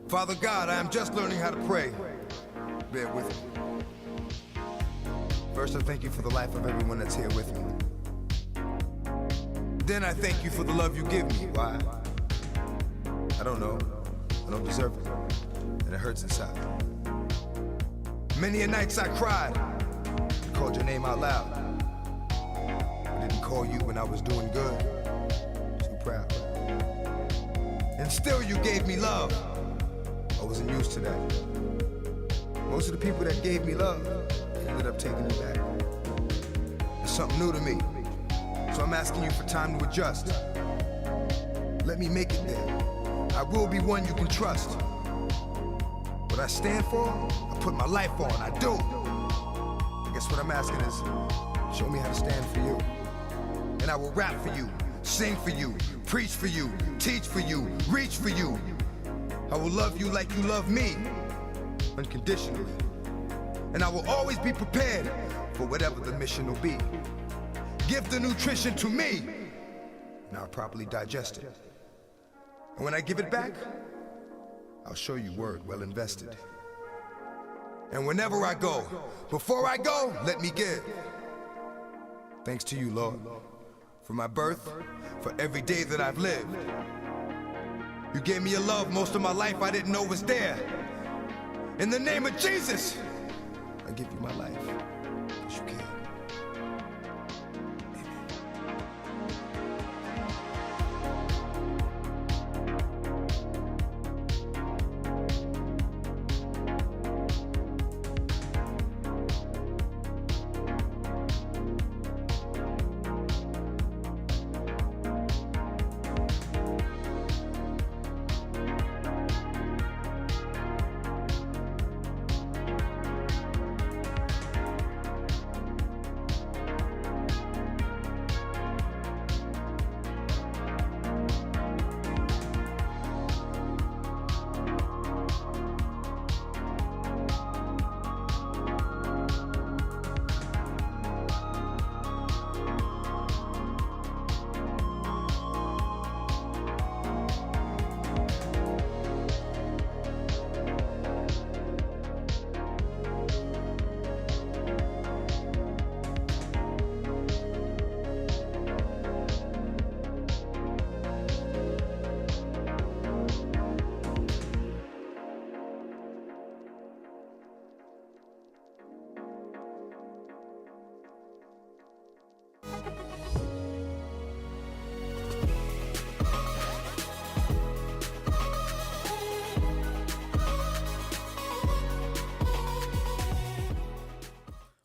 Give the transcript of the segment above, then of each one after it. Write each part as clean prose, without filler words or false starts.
Father God, I am just learning how to pray. Bear with me. First, I thank you for the life of everyone that's here with me. Then I thank you for the love you give me. Why? I don't know. I don't deserve it. And it hurts inside. Many a nights I cried and called your name out loud. I didn't call you when I was doing good. Too proud. And still you gave me love. I wasn't used to that. Most of the people that gave me love ended up taking it back. It's something new to me. So I'm asking you for time to adjust. Let me make it there. I will be one you can trust. What I stand for, I put my life on, I do. I guess what I'm asking is, show me how to stand for you. And I will rap for you, sing for you, preach for you, teach for you, reach for you. I will love you like you love me, unconditionally. And I will always be prepared for whatever the mission will be. Give the nutrition to me, and I'll properly digest it. And when I give it back, I'll show you word well invested. And whenever I go, before I go, let me give. Thanks to you, Lord, for my birth, for every day that I've lived. You gave me a love most of my life I didn't know was there. In the name of Jesus, I give you my life, 'cause you can.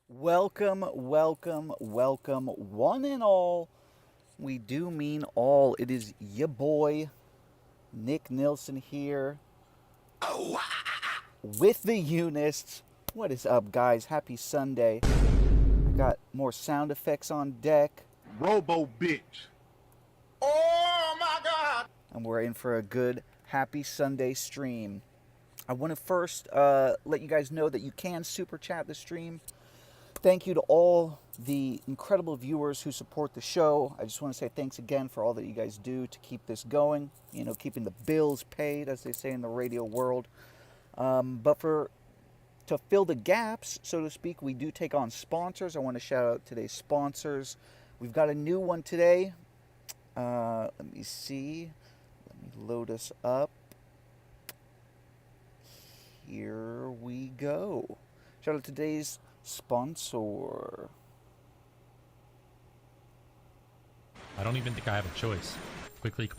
Welcome, welcome, welcome, one and all. We do mean all. It is your boy, Nick Nilsson here, with the Unists. What is up, guys? Happy Sunday. I got more sound effects on deck. Robo bitch. Oh my God. And we're in for a good, happy Sunday stream. I want to first let you guys know that you can super chat the stream. Thank you to all the incredible viewers who support the show. I just want to say thanks again for all that you guys do to keep this going. You know, keeping the bills paid, as they say in the radio world. But to fill the gaps, so to speak, we do take on sponsors. I want to shout out today's sponsors. We've got a new one today. Let me see. Let me load us up. Here we go. Shout out to today's sponsor. I don't even think I have a choice. Quickly.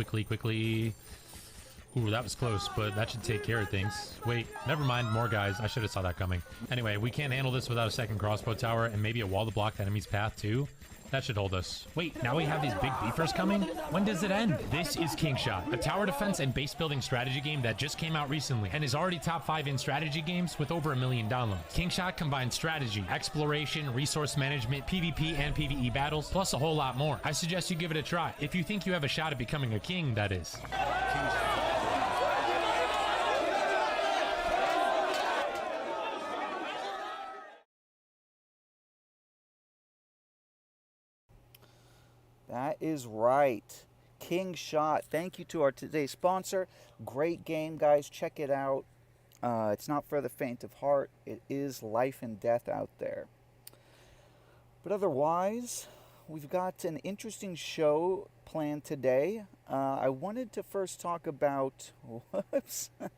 Ooh, that was close, but that should take care of things. Wait, never mind, more guys. I should have saw that coming. Anyway, we can't handle this without a second crossbow tower and maybe a wall to block the enemy's path too. That should hold us. Wait, now we have these big beefers coming? When does it end? This is Kingshot, a tower defense and base building strategy game that just came out recently and is already top 5 in strategy games with over 1 million downloads. Kingshot combines strategy, exploration, resource management, PvP and PvE battles, plus a whole lot more. I suggest you give it a try. If you think you have a shot at becoming a king, that is. That is right. Kingshot. Thank you to our today's sponsor. Great game, guys. Check it out. It's not for the faint of heart. It is life and death out there. But otherwise, we've got an interesting show planned today. I wanted to first talk about... Whoops. I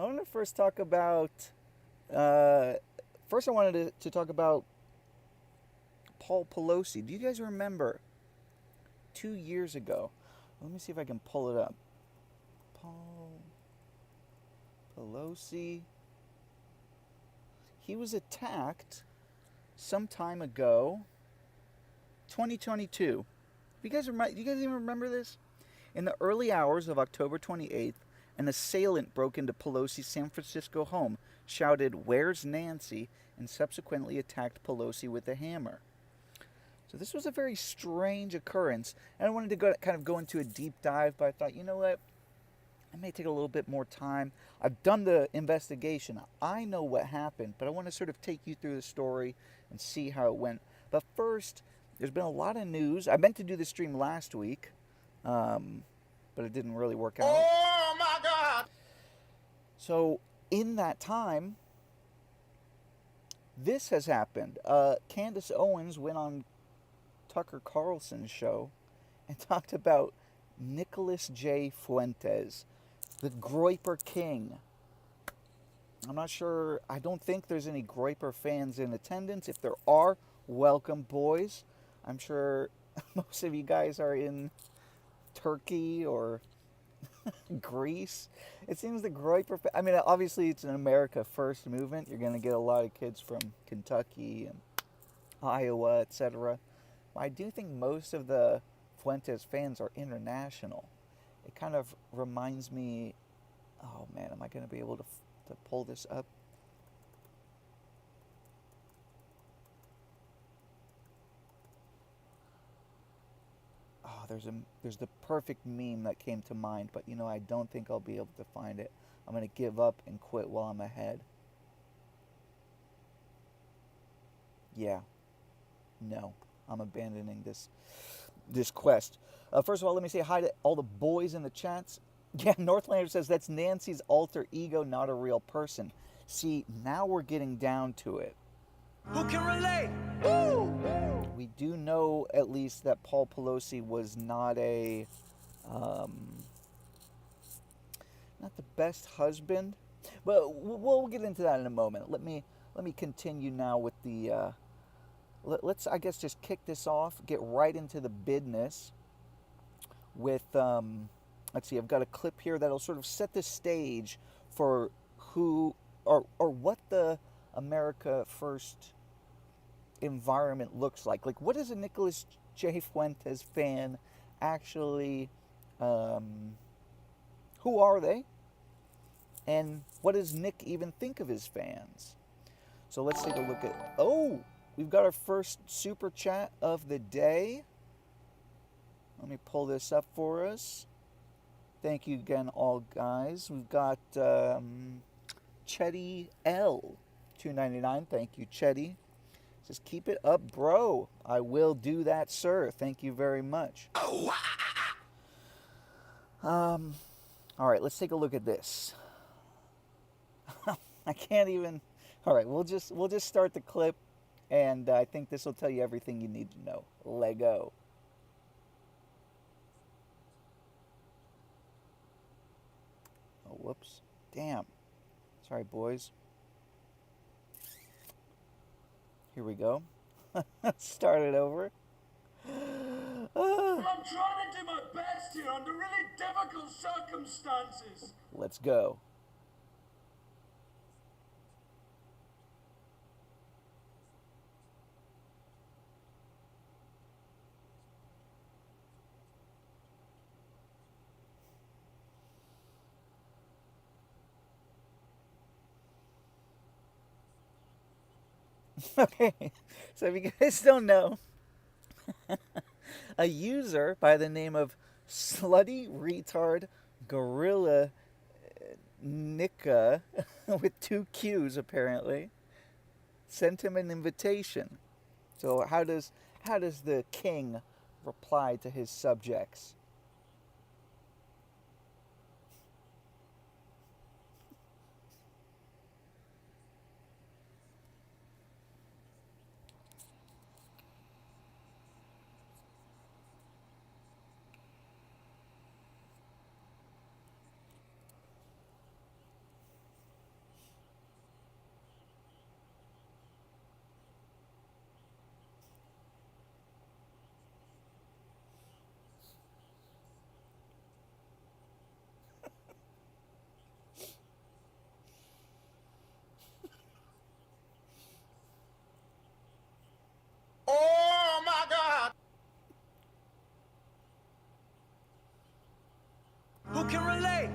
wanted to first talk about... First, I wanted to talk about Paul Pelosi. Do you guys remember 2 years ago? Let me see if I can pull it up. Paul Pelosi. He was attacked some time ago, 2022. Do you guys even remember this? In the early hours of October 28th, an assailant broke into Pelosi's San Francisco home, shouted, "Where's Nancy?" and subsequently attacked Pelosi with a hammer. So this was a very strange occurrence. And I wanted to kind of go into a deep dive, but I thought, you know what? I may take a little bit more time. I've done the investigation. I know what happened, but I want to sort of take you through the story and see how it went. But first, there's been a lot of news. I meant to do the stream last week, but it didn't really work out. Oh my God! So in that time, this has happened. Candace Owens went on Tucker Carlson's show and talked about Nicholas J. Fuentes, the groyper king. I'm not sure. I don't think there's any groyper fans in attendance. If there are, welcome, boys. I'm sure most of you guys are in Turkey or Greece. It seems the groyper... I mean, obviously it's an America First movement. You're going to get a lot of kids from Kentucky and Iowa, etc. I do think most of the Fuentes fans are international. It kind of reminds me... Oh, man, am I going to be able to pull this up? Oh, there's the perfect meme that came to mind, but, you know, I don't think I'll be able to find it. I'm going to give up and quit while I'm ahead. Yeah. No. I'm abandoning this quest. First of all, let me say hi to all the boys in the chats. Yeah, Northlander says that's Nancy's alter ego, not a real person. See, now we're getting down to it. Who can relate? Woo! We do know at least that Paul Pelosi was not not the best husband, but we'll get into that in a moment. Let me continue now with the. Let's, I guess, just kick this off. Get right into the business. With let's see, I've got a clip here that'll sort of set the stage for who or what the America First environment looks like. Like, what is a Nicholas J. Fuentes fan actually? Who are they? And what does Nick even think of his fans? So let's take a look at... Oh, we've got our first super chat of the day. Let me pull this up for us. Thank you again, all guys. We've got Chetty L, $2.99. Thank you, Chetty. Says, keep it up, bro. I will do that, sir. Thank you very much. All right, let's take a look at this. I can't even. All right, we'll just start the clip, and I think this will tell you everything you need to know. Lego. Oh, whoops. Damn. Sorry, boys. Here we go. Start it over. I'm trying to do my best here under really difficult circumstances. Let's go. Okay, so if you guys don't know, a user by the name of Slutty Retard Gorilla Nika, with 2 Q's apparently, sent him an invitation. So how does the king reply to his subjects. Oh my God! Who can relate?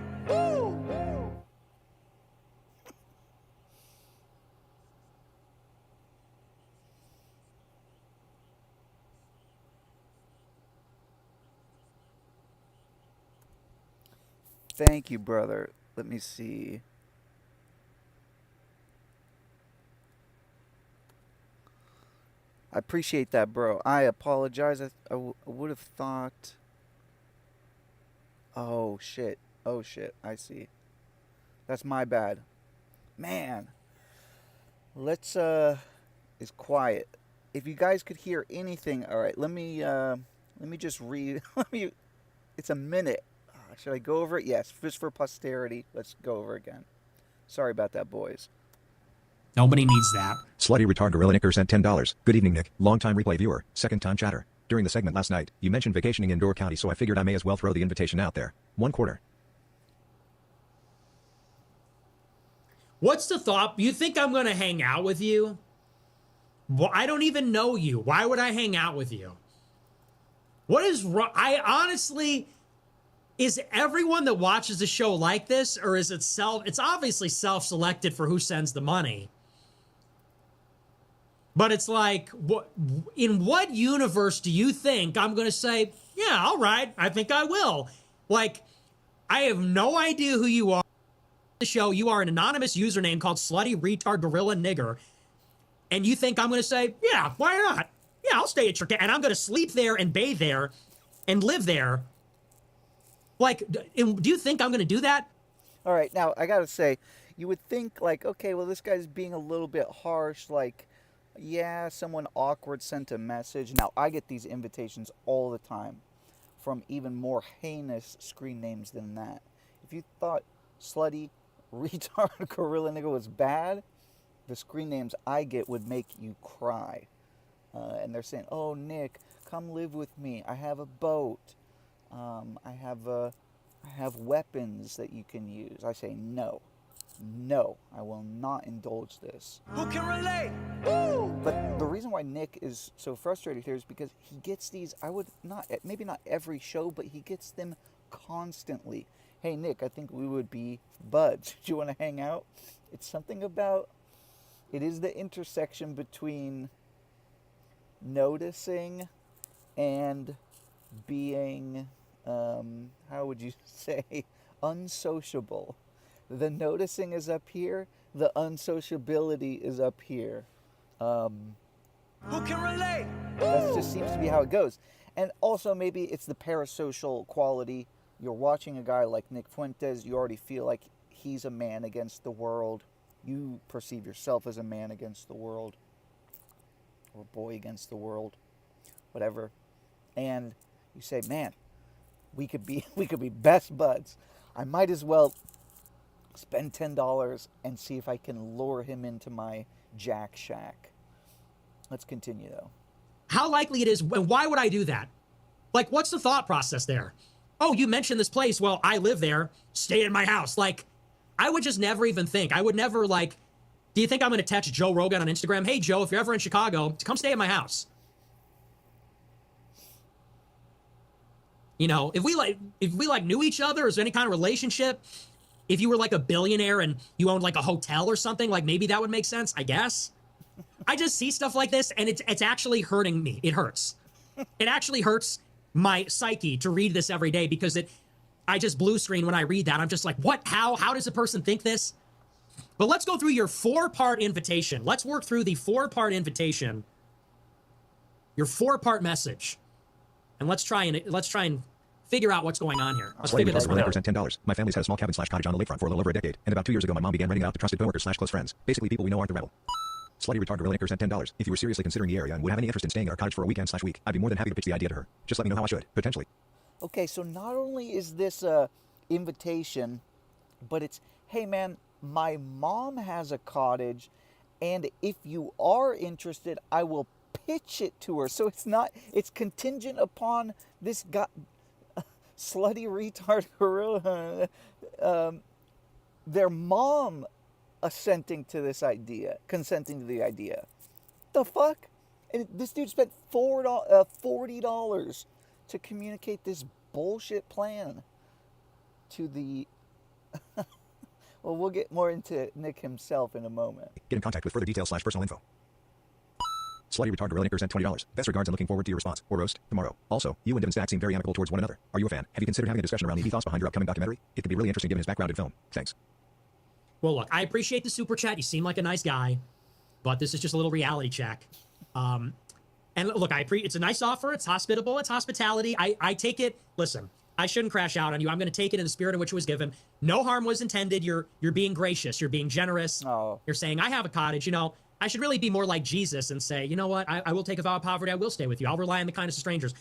Thank you, brother. Let me see. I appreciate that, bro. I apologize. I would have thought... Oh, shit. Oh, shit. I see. That's my bad. Man. Let's, is quiet. If you guys could hear anything... All right, let me just read... It's a minute. Should I go over it? Yes, just for posterity. Let's go over again. Sorry about that, boys. Nobody needs that. Slutty retard gorilla Nicker sent $10. Good evening, Nick. Long-time replay viewer, second-time chatter. During the segment last night, you mentioned vacationing in Door County, so I figured I may as well throw the invitation out there. $1. What's the thought? You think I'm going to hang out with you? Well, I don't even know you. Why would I hang out with you? What is wrong? I honestly... Is everyone that watches the show like this, or is it it's obviously self-selected for who sends the money. But it's like, in what universe do you think I'm going to say, yeah, all right, I think I will? Like, I have no idea who you are. The show, you are an anonymous username called Slutty Retard Gorilla Nigger. And you think I'm going to say, yeah, why not? Yeah, I'll stay at your and I'm going to sleep there and bathe there and live there. Like, do you think I'm going to do that? All right, now, I got to say, you would think, like, okay, well, this guy's being a little bit harsh. Like, yeah, someone awkward sent a message. Now, I get these invitations all the time from even more heinous screen names than that. If you thought Slutty Retard Gorilla Nigga was bad, the screen names I get would make you cry. And they're saying, oh, Nick, come live with me. I have a boat. I have weapons that you can use. I say no. No, I will not indulge this. Who can relate? But the reason why Nick is so frustrated here is because he gets these, maybe not every show, but he gets them constantly. Hey, Nick, I think we would be buds. Do you want to hang out? It's something about, it is the intersection between noticing and being, how would you say, unsociable. The noticing is up here, the unsociability is up here. Who can relate? That just seems to be how it goes. And also maybe it's the parasocial quality. You're watching a guy like Nick Fuentes, you already feel like he's a man against the world. You perceive yourself as a man against the world. Or a boy against the world. Whatever. And you say, man, we could be best buds. I might as well spend $10 and see if I can lure him into my Jack Shack. Let's continue, though. How likely it is, and why would I do that? Like, what's the thought process there? Oh, you mentioned this place. Well, I live there. Stay in my house. Like, I would just never even think. I would never, like, do you think I'm going to text Joe Rogan on Instagram? Hey, Joe, if you're ever in Chicago, come stay at my house. You know, if we knew each other, or is there any kind of relationship, if you were like a billionaire and you owned like a hotel or something, like maybe that would make sense, I guess. I just see stuff like this and it's actually hurting me. It hurts. It actually hurts my psyche to read this every day because I just blue screen when I read that. I'm just like, what? How does a person think this? But let's go through your 4-part invitation. Let's work through the 4-part invitation, your 4-part message. and let's try and figure out what's going on here. Let's Slutty figure this retard one gorilla out. nikers $10. My family's had a small cabin / cottage on the lakefront for a little over a decade, and about 2 years ago my mom began renting it out to trusted coworkers / close friends, basically people we know aren't the rebel. Slutty retard gorilla nikers $10. If you were seriously considering the area and would have any interest in staying at our cottage for a weekend / week, I'd be more than happy to pitch the idea to her. Just let me know how I should, potentially. Okay, so not only is this a invitation, but it's, hey man, my mom has a cottage, and if you are interested, I will pitch it to her. So it's contingent upon this guy, slutty retard gorilla, their mom consenting to the idea. The fuck? And this dude spent $40 to communicate this bullshit plan to the... Well, we'll get more into Nick himself in a moment. Get in contact with further details / personal info. Slutty retard gorilla nikers sent $20. Best regards and looking forward to your response, or roast, tomorrow. Also, you and Devin Stack seem very amicable towards one another. Are you a fan? Have you considered having a discussion around the ethos behind your upcoming documentary? It could be really interesting given his background in film. Thanks. Well, look, I appreciate the super chat. You seem like a nice guy, but this is just a little reality check. And look, it's a nice offer. It's hospitable. It's hospitality. I take it. Listen, I shouldn't crash out on you. I'm going to take it in the spirit in which it was given. No harm was intended. You're being gracious. You're being generous. Oh. You're saying, I have a cottage. I should really be more like Jesus and say, you know what? I will take a vow of poverty. I will stay with you. I'll rely on the kindness of strangers.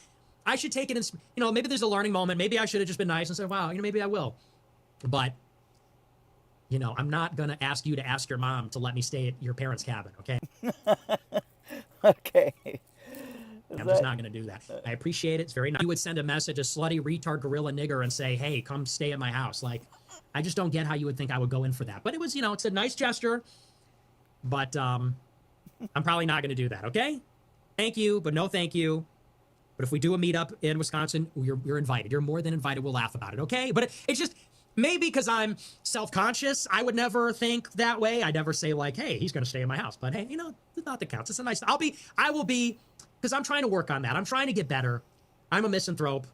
I should take it in, maybe there's a learning moment. Maybe I should have just been nice and said, wow, maybe I will. But, I'm not going to ask you to ask your mom to let me stay at your parents' cabin, okay? Okay. I'm just not going to do that. I appreciate it. It's very nice. You would send a message, a slutty retard gorilla nigger, and say, hey, come stay at my house. Like, I just don't get how you would think I would go in for that. But it was, it's a nice gesture. But I'm probably not going to do that, okay? Thank you, but no thank you. But if we do a meetup in Wisconsin, you're invited. You're more than invited. We'll laugh about it, okay? But it's just, maybe because I'm self-conscious, I would never think that way. I'd never say like, hey, he's going to stay in my house. But hey, it's not that counts. It's a nice, I will be, because I'm trying to work on that. I'm trying to get better. I'm a misanthrope.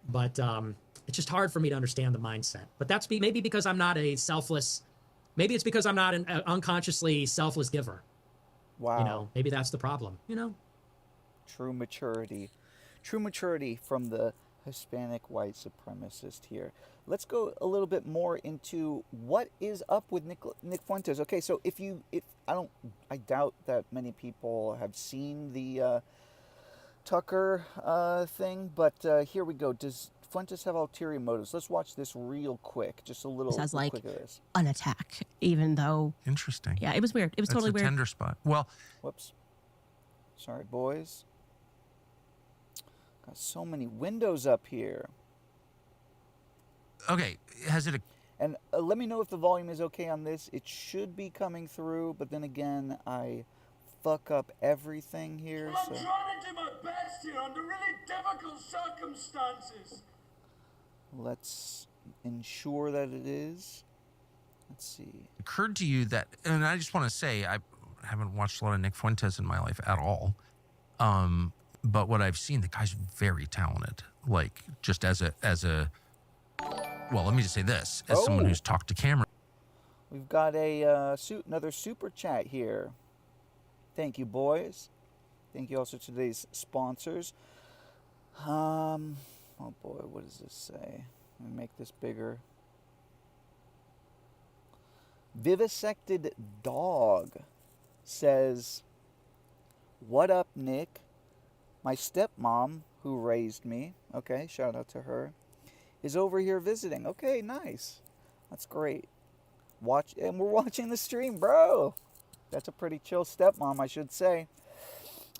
But it's just hard for me to understand the mindset. But that's maybe because I'm not a selfless, maybe it's because I'm not an unconsciously selfless giver. Wow. Maybe that's the problem, True maturity. True maturity from the Hispanic white supremacist here. Let's go a little bit more into what is up with Nick Fuentes. Okay, so I doubt that many people have seen the Tucker thing, but here we go. Does Fuentes have ulterior motives? Let's watch this real quick. Just a little Sounds like quick of this. an attack, even though... Interesting. Yeah, it was weird. It was totally weird. It's a tender spot. Well... Whoops. Sorry, boys. Got so many windows up here. Okay, has it... And let me know if the volume is okay on this. It should be coming through, but then again, I fuck up everything here. I'm So trying to do my best here under really difficult circumstances. let's ensure that it is. Let's see. occurred to you that, and I just want to say, I haven't watched a lot of Nick Fuentes in my life at all. But what I've seen, the guy's very talented. Like, just as a, well, let me just say this, as someone who's talked to camera. We've got another super chat here. Thank you, boys. Thank you also to today's sponsors. Oh boy, what does this say? Let me make this bigger. Vivisected Dog says, "What up, Nick? My stepmom, who raised me," okay, shout out to her, "is over here visiting." Okay, nice. That's great. And we're watching the stream, bro. That's a pretty chill stepmom, I should say.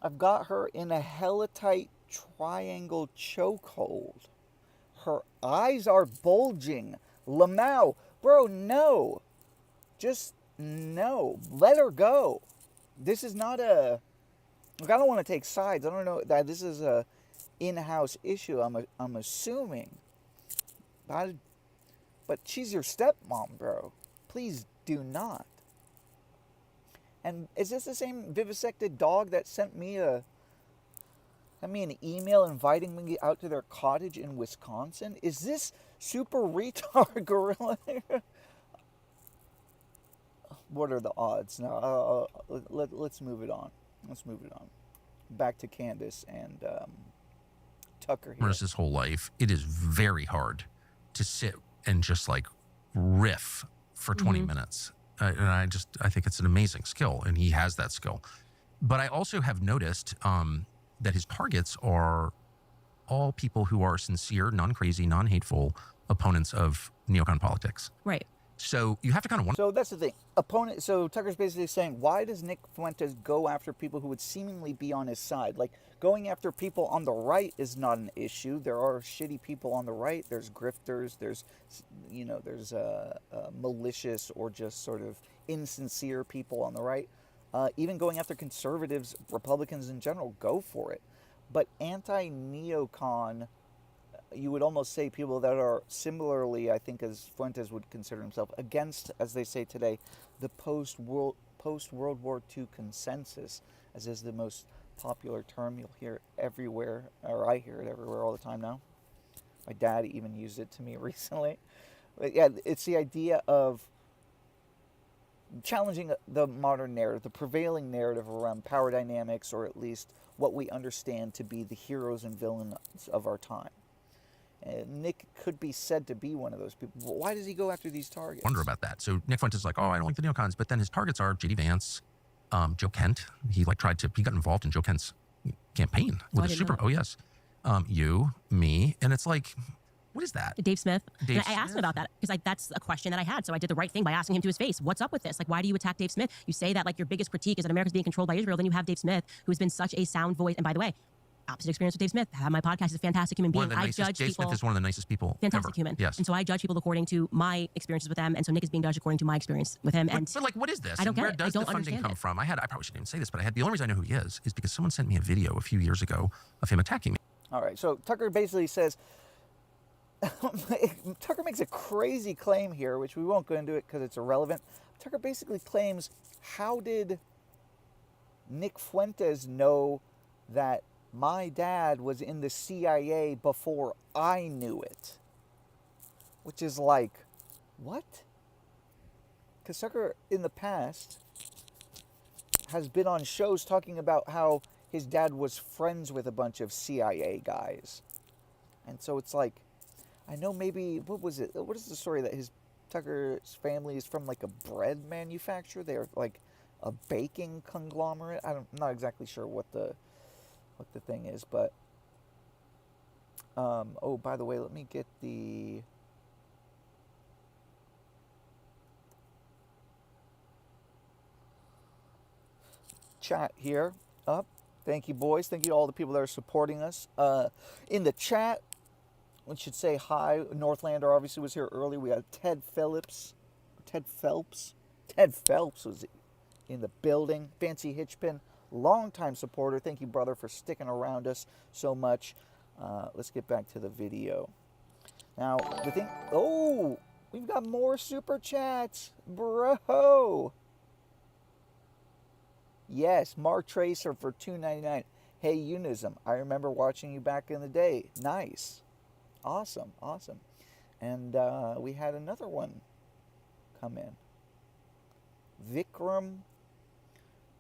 I've got her in a hella tight triangle chokehold. Her eyes are bulging. Lamau, bro, no. Just no. Let her go. This is not a... Look, I don't want to take sides. I don't know that this is a in-house issue, I'm assuming. But she's your stepmom, bro. Please do not. And is this the same Vivisected Dog that sent me an email inviting me out to their cottage in Wisconsin? Is this super retard gorilla? What are the odds? No, let's move it on. Let's move it on. Back to Candace and Tucker here. cameras his whole life, it is very hard to sit and just like riff for 20 minutes. And I think it's an amazing skill, and he has that skill. But I also have noticed that his targets are all people who are sincere, non-crazy, non-hateful opponents of neocon politics. Right. So you have to kind of wonder. So that's the thing. So Tucker's basically saying, why does Nick Fuentes go after people who would seemingly be on his side? Like, going after people on the right is not an issue. There are shitty people on the right. There's grifters. There's malicious or just sort of insincere people on the right. Even going after conservatives, Republicans in general, go for it. But anti-neocon, you would almost say people that are similarly, I think, as Fuentes would consider himself, against, as they say today, the post-World War II consensus, as is the most popular term. You'll hear it everywhere, or I hear it everywhere all the time now. My dad even used it to me recently. But yeah, it's the idea of challenging the modern narrative, the prevailing narrative around power dynamics, or at least what we understand to be the heroes and villains of our time. And Nick could be said to be one of those people. But why does he go after these targets? Wonder about that. So Nick Fuentes is like, oh, I don't like the neocons, but then his targets are J.D. Vance, Joe Kent. He got involved in Joe Kent's campaign with a super. Oh yes, you, me, and it's like, what is that? Dave Smith. Dave And I asked him about that because that's a question that I had. So I did the right thing by asking him to his face. What's up with this? Like, why do you attack Dave Smith? You say that like your biggest critique is that America's being controlled by Israel. Then you have Dave Smith, who has been such a sound voice. And by the way, opposite experience with Dave Smith. I have my podcast. He's a fantastic human being. Dave Smith is one of the nicest people fantastic ever. human. Yes. And so I judge people according to my experiences with them. And so Nick is being judged according to my experience with him. But like, what is this? I don't get Where it. does I don't the funding understand come it. from? I probably shouldn't even say this, but the only reason I know who he is because someone sent me a video a few years ago of him attacking me. All right, so Tucker basically says, Tucker makes a crazy claim here, which we won't go into it because it's irrelevant. Tucker basically claims, how did Nick Fuentes know that my dad was in the CIA before I knew it? Which is like, what? Because Tucker, in the past, has been on shows talking about how his dad was friends with a bunch of CIA guys. And so it's like, I know maybe, what was it? What is the story that Tucker's family is from like a bread manufacturer? They're like a baking conglomerate. I'm not exactly sure what the thing is, but oh, by the way, let me get the chat here up. Thank you, boys. Thank you to all the people that are supporting us. In the chat, we should say hi. Northlander obviously was here early. We got Ted Phelps. Ted Phelps was in the building. Fancy Hitchpin, longtime supporter. Thank you, brother, for sticking around us so much. Let's get back to the video. Now, the thing... Oh, we've got more super chats. Bro. Yes, Mark Tracer for $2.99. Hey, Unism, I remember watching you back in the day. Nice. Awesome. And we had another one come in. Vikram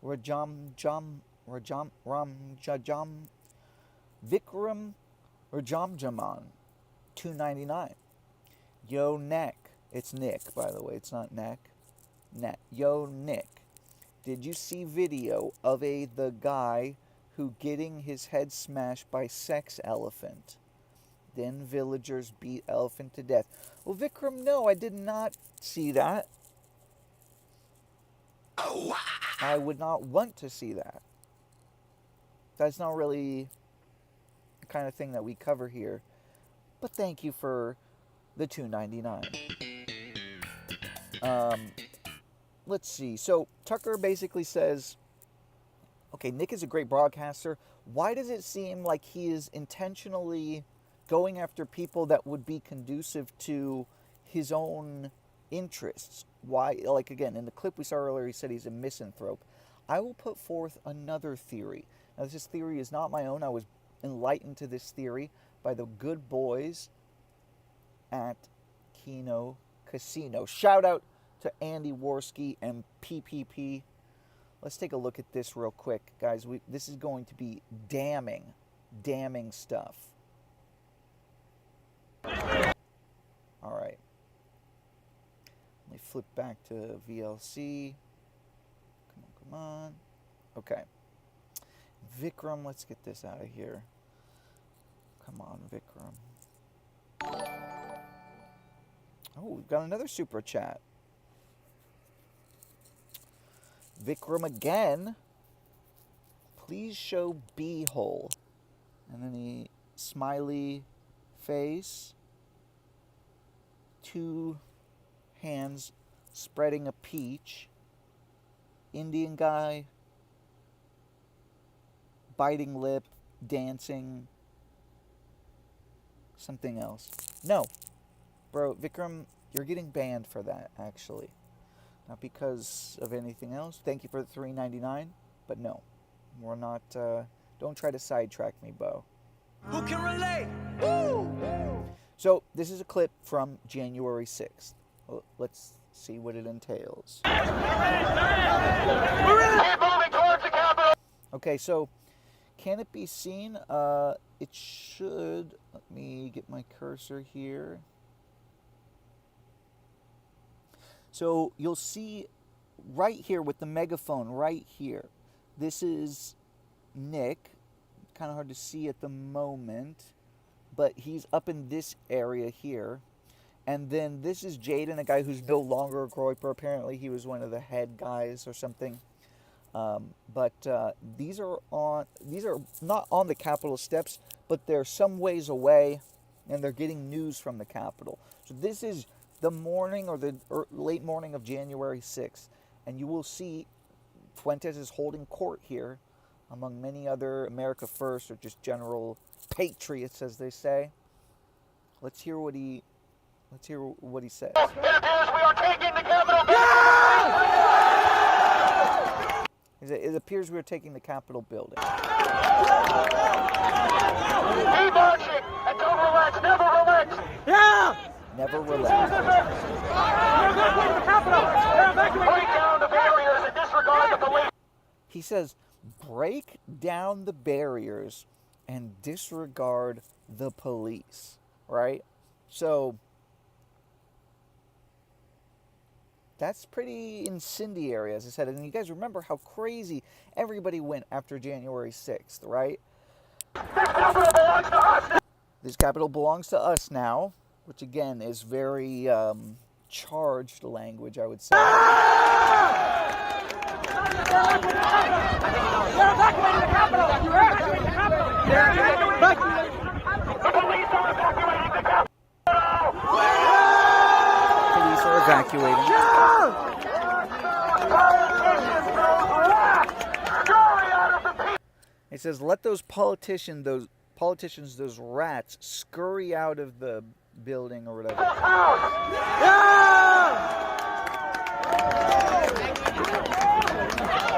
Rajam Vikram Rajamjaman, $2.99. Yo, Nick. It's Nick, by the way. It's not Nick. Yo, Nick. Did you see video of the guy who getting his head smashed by sex elephant? Then villagers beat elephant to death. Well, Vikram, no, I did not see that. I would not want to see that. That's not really the kind of thing that we cover here. But thank you for the $2.99. Let's see. So Tucker basically says, okay, Nick is a great broadcaster. Why does it seem like he is intentionally going after people that would be conducive to his own interests? Why, like again, in the clip we saw earlier, he said he's a misanthrope. I will put forth another theory. Now, this theory is not my own. I was enlightened to this theory by the good boys at Kino Casino. Shout out to Andy Worski and PPP. Let's take a look at this real quick, guys. This is going to be damning stuff. flip back to VLC. Come on. Okay. Vikram, let's get this out of here. Come on, Vikram. Oh, we've got another super chat. Vikram again. Please show B-hole. And then he smiley face. 2 hands spreading a peach. Indian guy. Biting lip. Dancing. Something else. No. Bro, Vikram, you're getting banned for that, actually. Not because of anything else. Thank you for the $3.99. But no. We're not, don't try to sidetrack me, Bo. Who can relate? Woo! So, this is a clip from January 6th. Let's see what it entails. Keep moving towards the Capitol! Okay, so, can it be seen? It should. Let me get my cursor here. So, you'll see right here with the megaphone, right here. This is Nick. Kind of hard to see at the moment, but he's up in this area here. And then this is Jaden, a guy who's no longer a groyper. Apparently, he was one of the head guys or something. But these are not on the Capitol steps, but they're some ways away, and they're getting news from the Capitol. So this is the morning or the late morning of January 6th, and you will see Fuentes is holding court here, among many other America First or just general patriots, as they say. Let's hear what he says. It appears we are taking the Capitol. It appears we're taking the Capitol building. Keep marching and don't relax. Never relax. Yeah. Never relax. Break down the barriers and disregard the police. He says, break down the barriers and disregard the police, right? So, that's pretty incendiary, as I said. And you guys remember how crazy everybody went after January 6th, right? This Capitol belongs to us now, which again is very charged language, I would say. They're evacuating the Capitol! You're evacuating the Capitol! They're evacuating the Capitol! The police are evacuating the Capitol! Police are evacuating. It says, let those politicians, those rats, scurry out of the building or whatever.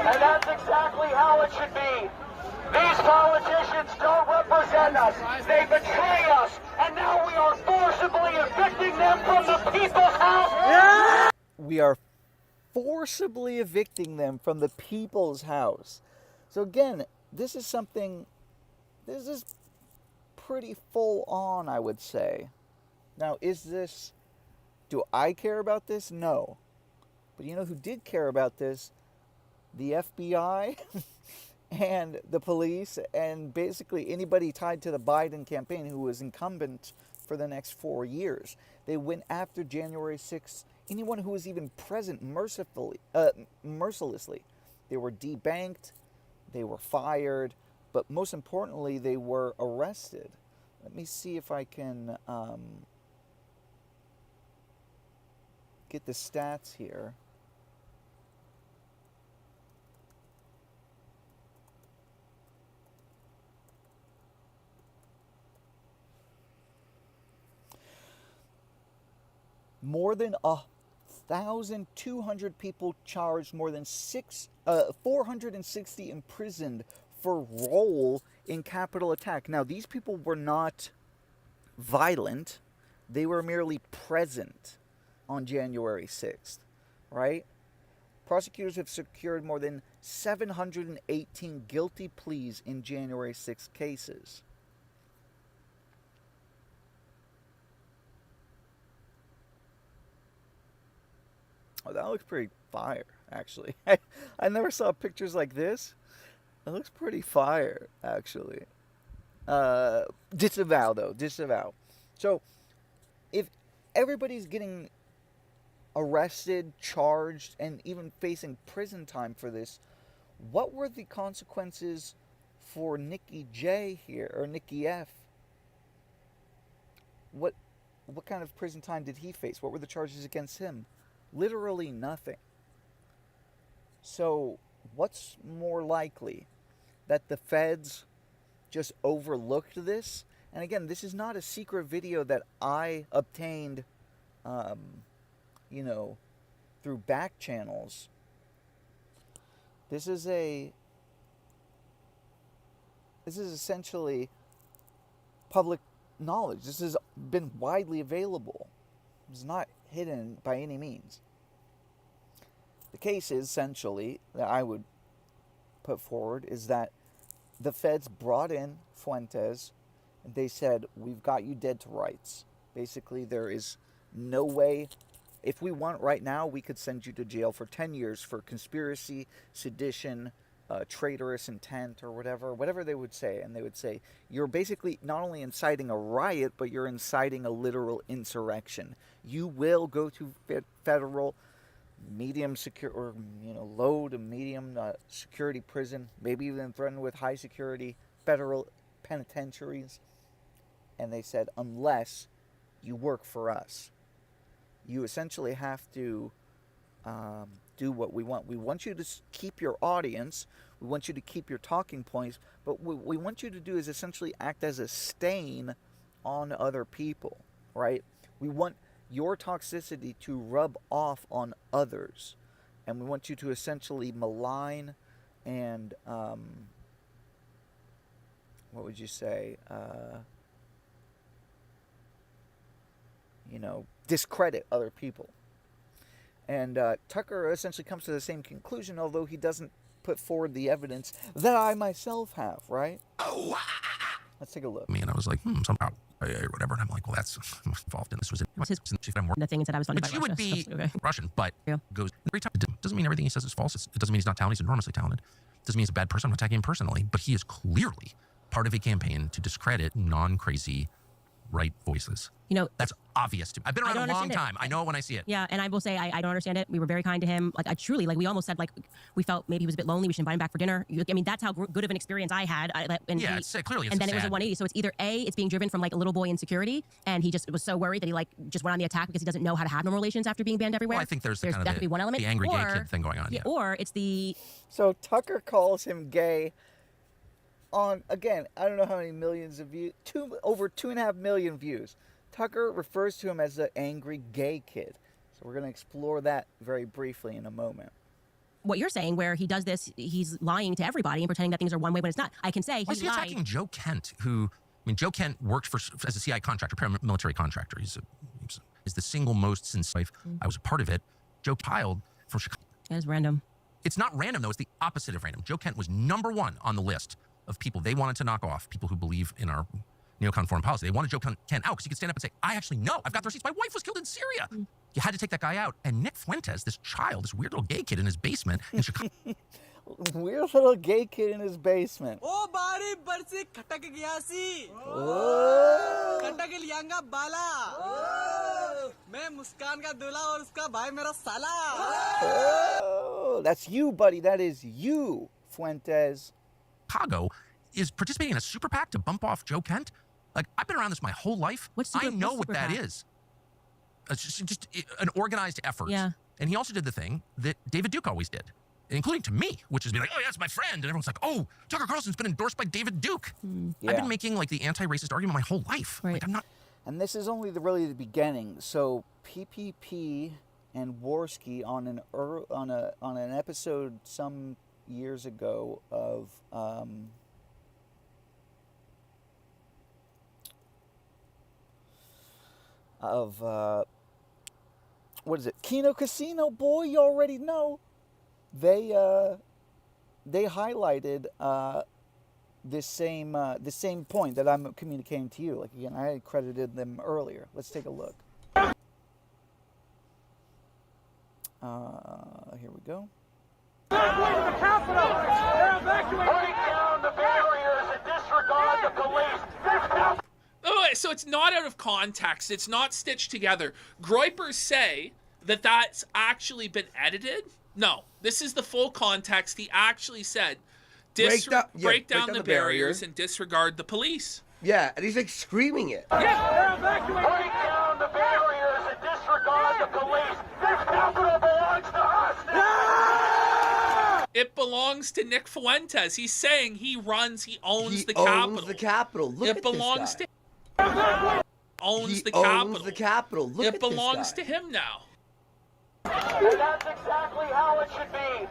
And that's exactly how it should be. These politicians don't represent us. They betray us. And now we are forcibly evicting them from the people's house. We are forcibly evicting them from the people's house. So again, this is pretty full on, I would say. Now, do I care about this? No. But you know who did care about this? The FBI and the police and basically anybody tied to the Biden campaign who was incumbent for the next 4 years. They went after January 6th, anyone who was even present mercilessly. They were debanked, they were fired, but most importantly, they were arrested. Let me see if I can get the stats here. More than 1,200 people charged, more than 460 imprisoned for role in Capitol attack. Now, these people were not violent. They were merely present on January 6th, right? Prosecutors have secured more than 718 guilty pleas in January 6th cases. Oh, that looks pretty fire, actually. I never saw pictures like this. It looks pretty fire, actually. Disavow, though. Disavow. So, if everybody's getting arrested, charged, and even facing prison time for this, what were the consequences for Nikki J here, or Nikki F? What kind of prison time did he face? What were the charges against him? Literally nothing. So, what's more likely? That the feds just overlooked this? And again, this is not a secret video that I obtained, through back channels. This is essentially public knowledge. This has been widely available. It's not hidden by any means. The case is essentially that I would put forward is that the feds brought in Fuentes and they said, we've got you dead to rights. Basically, there is no way, if we want right now, we could send you to jail for 10 years for conspiracy, sedition, traitorous intent, or whatever they would say. And they would say, you're basically not only inciting a riot, but you're inciting a literal insurrection. You will go to federal medium secure, or low to medium security prison, maybe even threatened with high security federal penitentiaries. And they said, unless you work for us, you essentially have to do what we want. We want you to keep your audience. We want you to keep your talking points. But what we want you to do is essentially act as a stain on other people, right? We want your toxicity to rub off on others. And we want you to essentially malign and, what would you say? Discredit other people. And Tucker essentially comes to the same conclusion, although he doesn't put forward the evidence that I myself have, right? Let's take a look. And I was like, somehow, whatever. And I'm like, well, that's involved in this. Was it? The thing is that I was funded by But you would Russia, be so, okay. Russian, but Yeah. goes every time. Doesn't mean everything he says is false. It doesn't mean he's not talented. He's enormously talented. Doesn't mean he's a bad person. I'm attacking him personally, but he is clearly part of a campaign to discredit non-crazy right voices. That's obvious to me. I've been around a long time. I know it when I see it. Yeah, and I will say I don't understand it. We were very kind to him. I truly, we almost said we felt maybe he was a bit lonely. We should invite him back for dinner. That's how good of an experience I had. Clearly it's and then sad. it was a 180. So it's either A, it's being driven from a little boy insecurity, and he just was so worried that he just went on the attack because he doesn't know how to have normal relations after being banned everywhere. Well, I think there's definitely one element. The angry gay kid thing going on. Yeah, or it's the... So Tucker calls him gay on, again, I don't know how many millions of views, over 2.5 million views. Tucker refers to him as the angry gay kid. So we're going to explore that very briefly in a moment. What you're saying, where he does this, he's lying to everybody and pretending that things are one way when it's not. I can say Why is he attacking Joe Kent, who, Joe Kent worked as a CI contractor, paramilitary contractor. He's the single most since life. I was a part of it. Joe Child from Chicago. That is random. It's not random, though. It's the opposite of random. Joe Kent was #1 on the list of people they wanted to knock off, people who believe in our neocon foreign policy. They wanted Joe Kent out because he could stand up and say, I actually know. I've got the receipts. My wife was killed in Syria. You had to take that guy out. And Nick Fuentes, this weird little gay kid in his basement in Chicago. Weird little gay kid in his basement. Oh, bari barse khatak gaya si. Oh. Khatak lianga bala. Oh. Main Muskan ka dula aur uska bhai mera sala. Oh, that's you, buddy. That is you, Fuentes. Chicago is participating in a super PAC to bump off Joe Kent. I've been around this my whole life. I know what that is. It's just an organized effort. Yeah. And he also did the thing that David Duke always did, including to me, which is be like, oh, yeah, that's my friend. And everyone's like, oh, Tucker Carlson's been endorsed by David Duke. Yeah. I've been making the anti-racist argument my whole life. Right. I'm not. And this is only really the beginning. So PPP and Worski on an episode some years ago of what is it? Kino Casino, boy, you already know. They highlighted this same point that I'm communicating to you. Again, I credited them earlier. Let's take a look. Here we go. Break down the barriers and disregard the police. Oh, so it's not out of context. It's not stitched together. Groypers say that that's actually been edited. No, this is the full context. He actually said, break down the barriers and disregard the police. Yeah, and he's like screaming it. Break down the barriers and disregard the police. This capital belongs to us. It belongs to Nick Fuentes. He's saying he owns the capital. He owns the capital. Look at this guy. Owns the capital. Look at it belongs to him now. And that's exactly how it should be.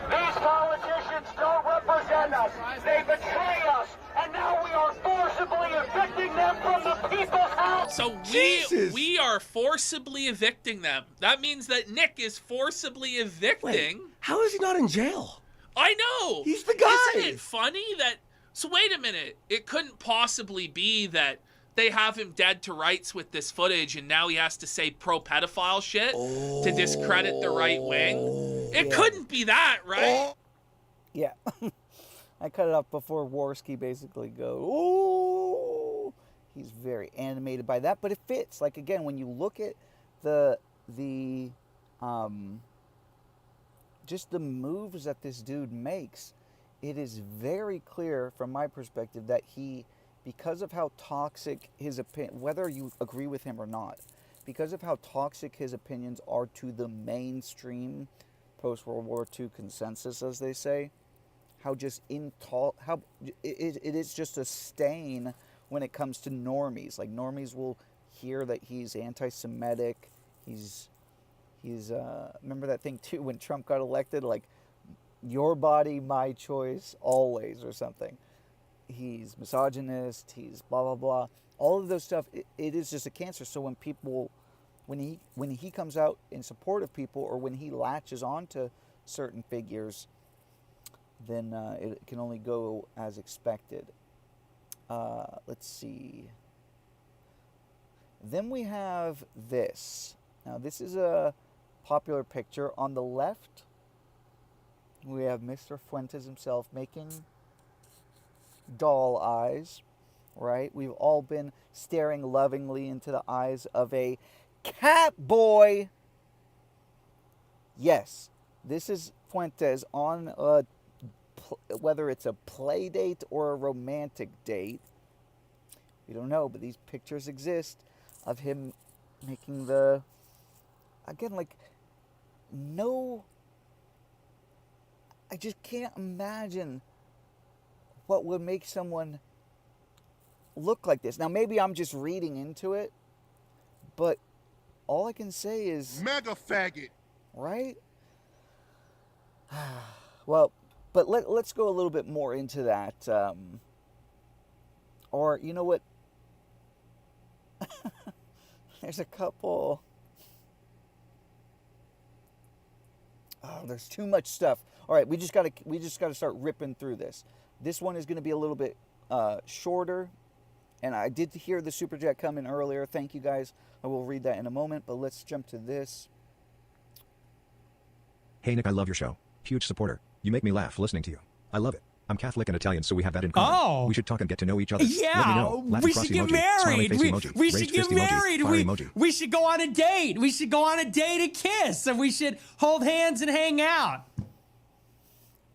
These politicians don't represent us. They betray us. And now we are forcibly evicting them from the people's house. So we are forcibly evicting them. That means that Nick is forcibly evicting. Wait, how is he not in jail? I know. He's the guy. Isn't it funny that... So wait a minute. It couldn't possibly be that they have him dead to rights with this footage and now he has to say pro-pedophile shit to discredit the right wing? It couldn't be that, right? Yeah. I cut it off before Worski basically goes, ooh. He's very animated by that, but it fits. Like, again, when you look at just the moves that this dude makes, it is very clear from my perspective that he, because of how toxic his opinion, whether you agree with him or not, because of how toxic his opinions are to the mainstream post-World War II consensus, as they say, how it is just a stain when it comes to normies. Like, normies will hear that he's anti-Semitic. He's remember that thing too when Trump got elected, like, your body, my choice, always, or something. He's misogynist. He's blah blah blah. All of those stuff. It is just a cancer. So when people, when he comes out in support of people, or when he latches onto certain figures, then it can only go as expected. Let's see. Then we have this. Now, this is a popular picture. On the left, we have Mr. Fuentes himself making doll eyes, right? We've all been staring lovingly into the eyes of a Catboy. Yes, this is Fuentes on a whether it's a play date or a romantic date, we don't know, but these pictures exist of him making the, again, like, no, I just can't imagine what would make someone look like this. Now, maybe I'm just reading into it, but all I can say is... Mega faggot. Right? Well... But let's go a little bit more into that. Or, you know what? There's a couple. Oh, there's too much stuff. All right, we just gotta start ripping through this. This one is going to be a little bit shorter. And I did hear the super chat come in earlier. Thank you guys. I will read that in a moment. But let's jump to this. Hey, Nick, I love your show. Huge supporter. You make me laugh listening to you. I love it. I'm Catholic and Italian, so we have that in common. Oh. We should talk and get to know each other. Yeah. Let me know. We should get married. We should get married. We should go on a date. We should go on a date and kiss. And we should hold hands and hang out.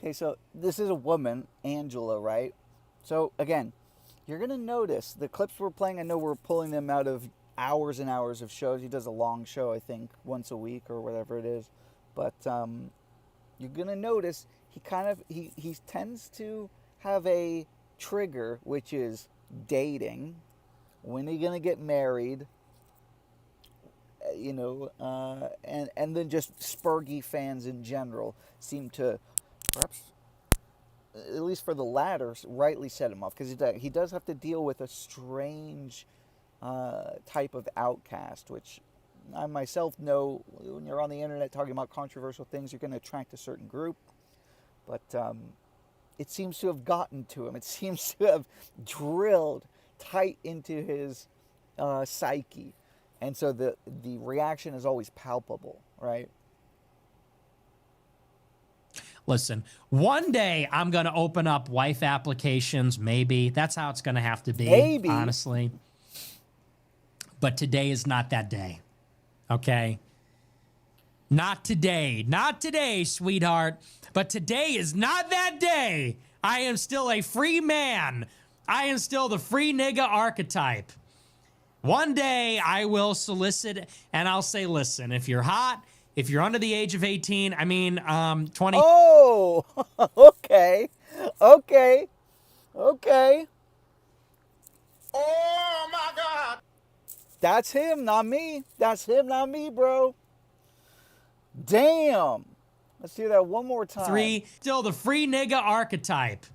Okay, so this is a woman, Angela, right? So, again, you're going to notice the clips we're playing, I know we're pulling them out of hours and hours of shows. He does a long show, I think, once a week or whatever it is. But you're going to notice he tends to have a trigger, which is dating. When are you going to get married? And then just Spurgy fans in general seem to, perhaps, at least for the latter, rightly set him off. Because he does have to deal with a strange type of outcast, which I myself know when you're on the internet talking about controversial things, you're going to attract a certain group. But it seems to have gotten to him. It seems to have drilled tight into his psyche. And so the reaction is always palpable, right? Listen, one day I'm going to open up wife applications, maybe. That's how it's going to have to be, Maybe. honestly. But today is not that day, okay? Not today. Not today, sweetheart. But today is not that day. I am still a free man. I am still the free nigga archetype. One day I will solicit and I'll say, listen, if you're hot, if you're under the age of 18, 20. Oh, okay. Okay. Okay. Oh my God! That's him, not me. That's him, not me, bro. Damn. Let's do that one more time. 3, still the free nigga archetype.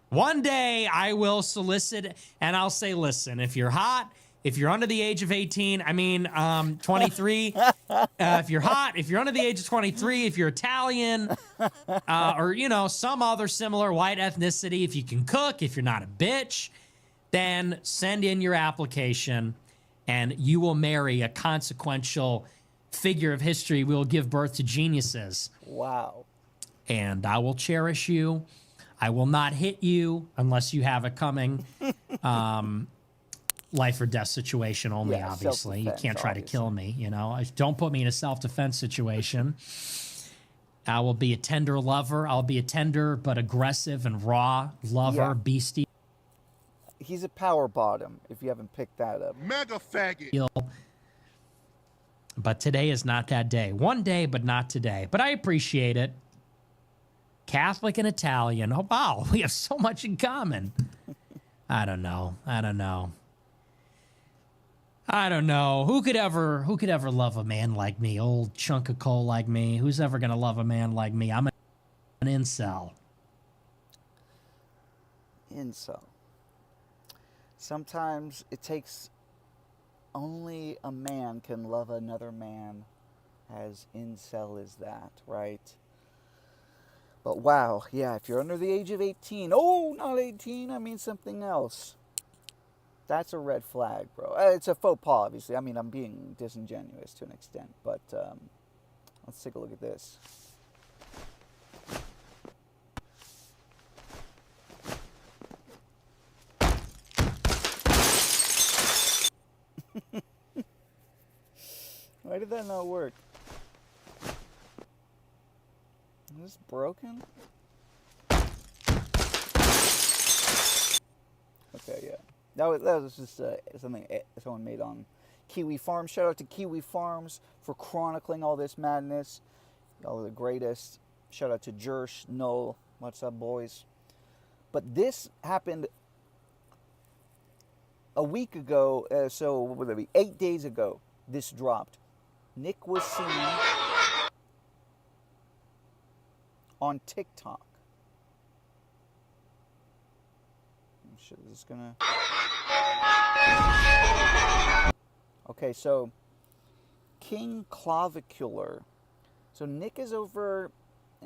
One day I will solicit and I'll say, listen, if you're hot, if you're under the age of 18, 23, if you're hot, if you're under the age of 23, if you're Italian, or, some other similar white ethnicity, if you can cook, if you're not a bitch, then send in your application and you will marry a consequential figure of history. We will give birth to geniuses. Wow. And I will cherish you. I will not hit you unless you have it coming. Life or death situation only, Yeah, obviously. You self-defense, can't try to kill me, Don't put me in a self-defense situation. I will be a tender lover. I'll be a tender but aggressive and raw lover, Yeah. beastie. He's a power bottom, if you haven't picked that up. Mega faggot. But today is not that day. One day, but not today. But I appreciate it. Catholic and Italian. Oh, wow. We have so much in common. I don't know. Who could ever love a man like me? Old chunk of coal like me. Who's ever going to love a man like me? I'm an incel. Incel. Sometimes it takes only a man can love another man. As incel is that, right? But wow, yeah, if you're under the age of 18, oh, not 18, I mean something else. That's a red flag, bro. It's a faux pas, obviously. I'm being disingenuous to an extent, but let's take a look at this. Why did that not work? Is this broken? Okay, yeah. That was just something someone made on Kiwi Farms. Shout out to Kiwi Farms for chronicling all this madness. Y'all are the greatest. Shout out to Jersh, Null. What's up, boys? But this happened a week ago. So, what would it be? 8 days ago, this dropped. Nick was seen on TikTok. Shit, is this gonna... Okay, so kingclavicular. So Nick is over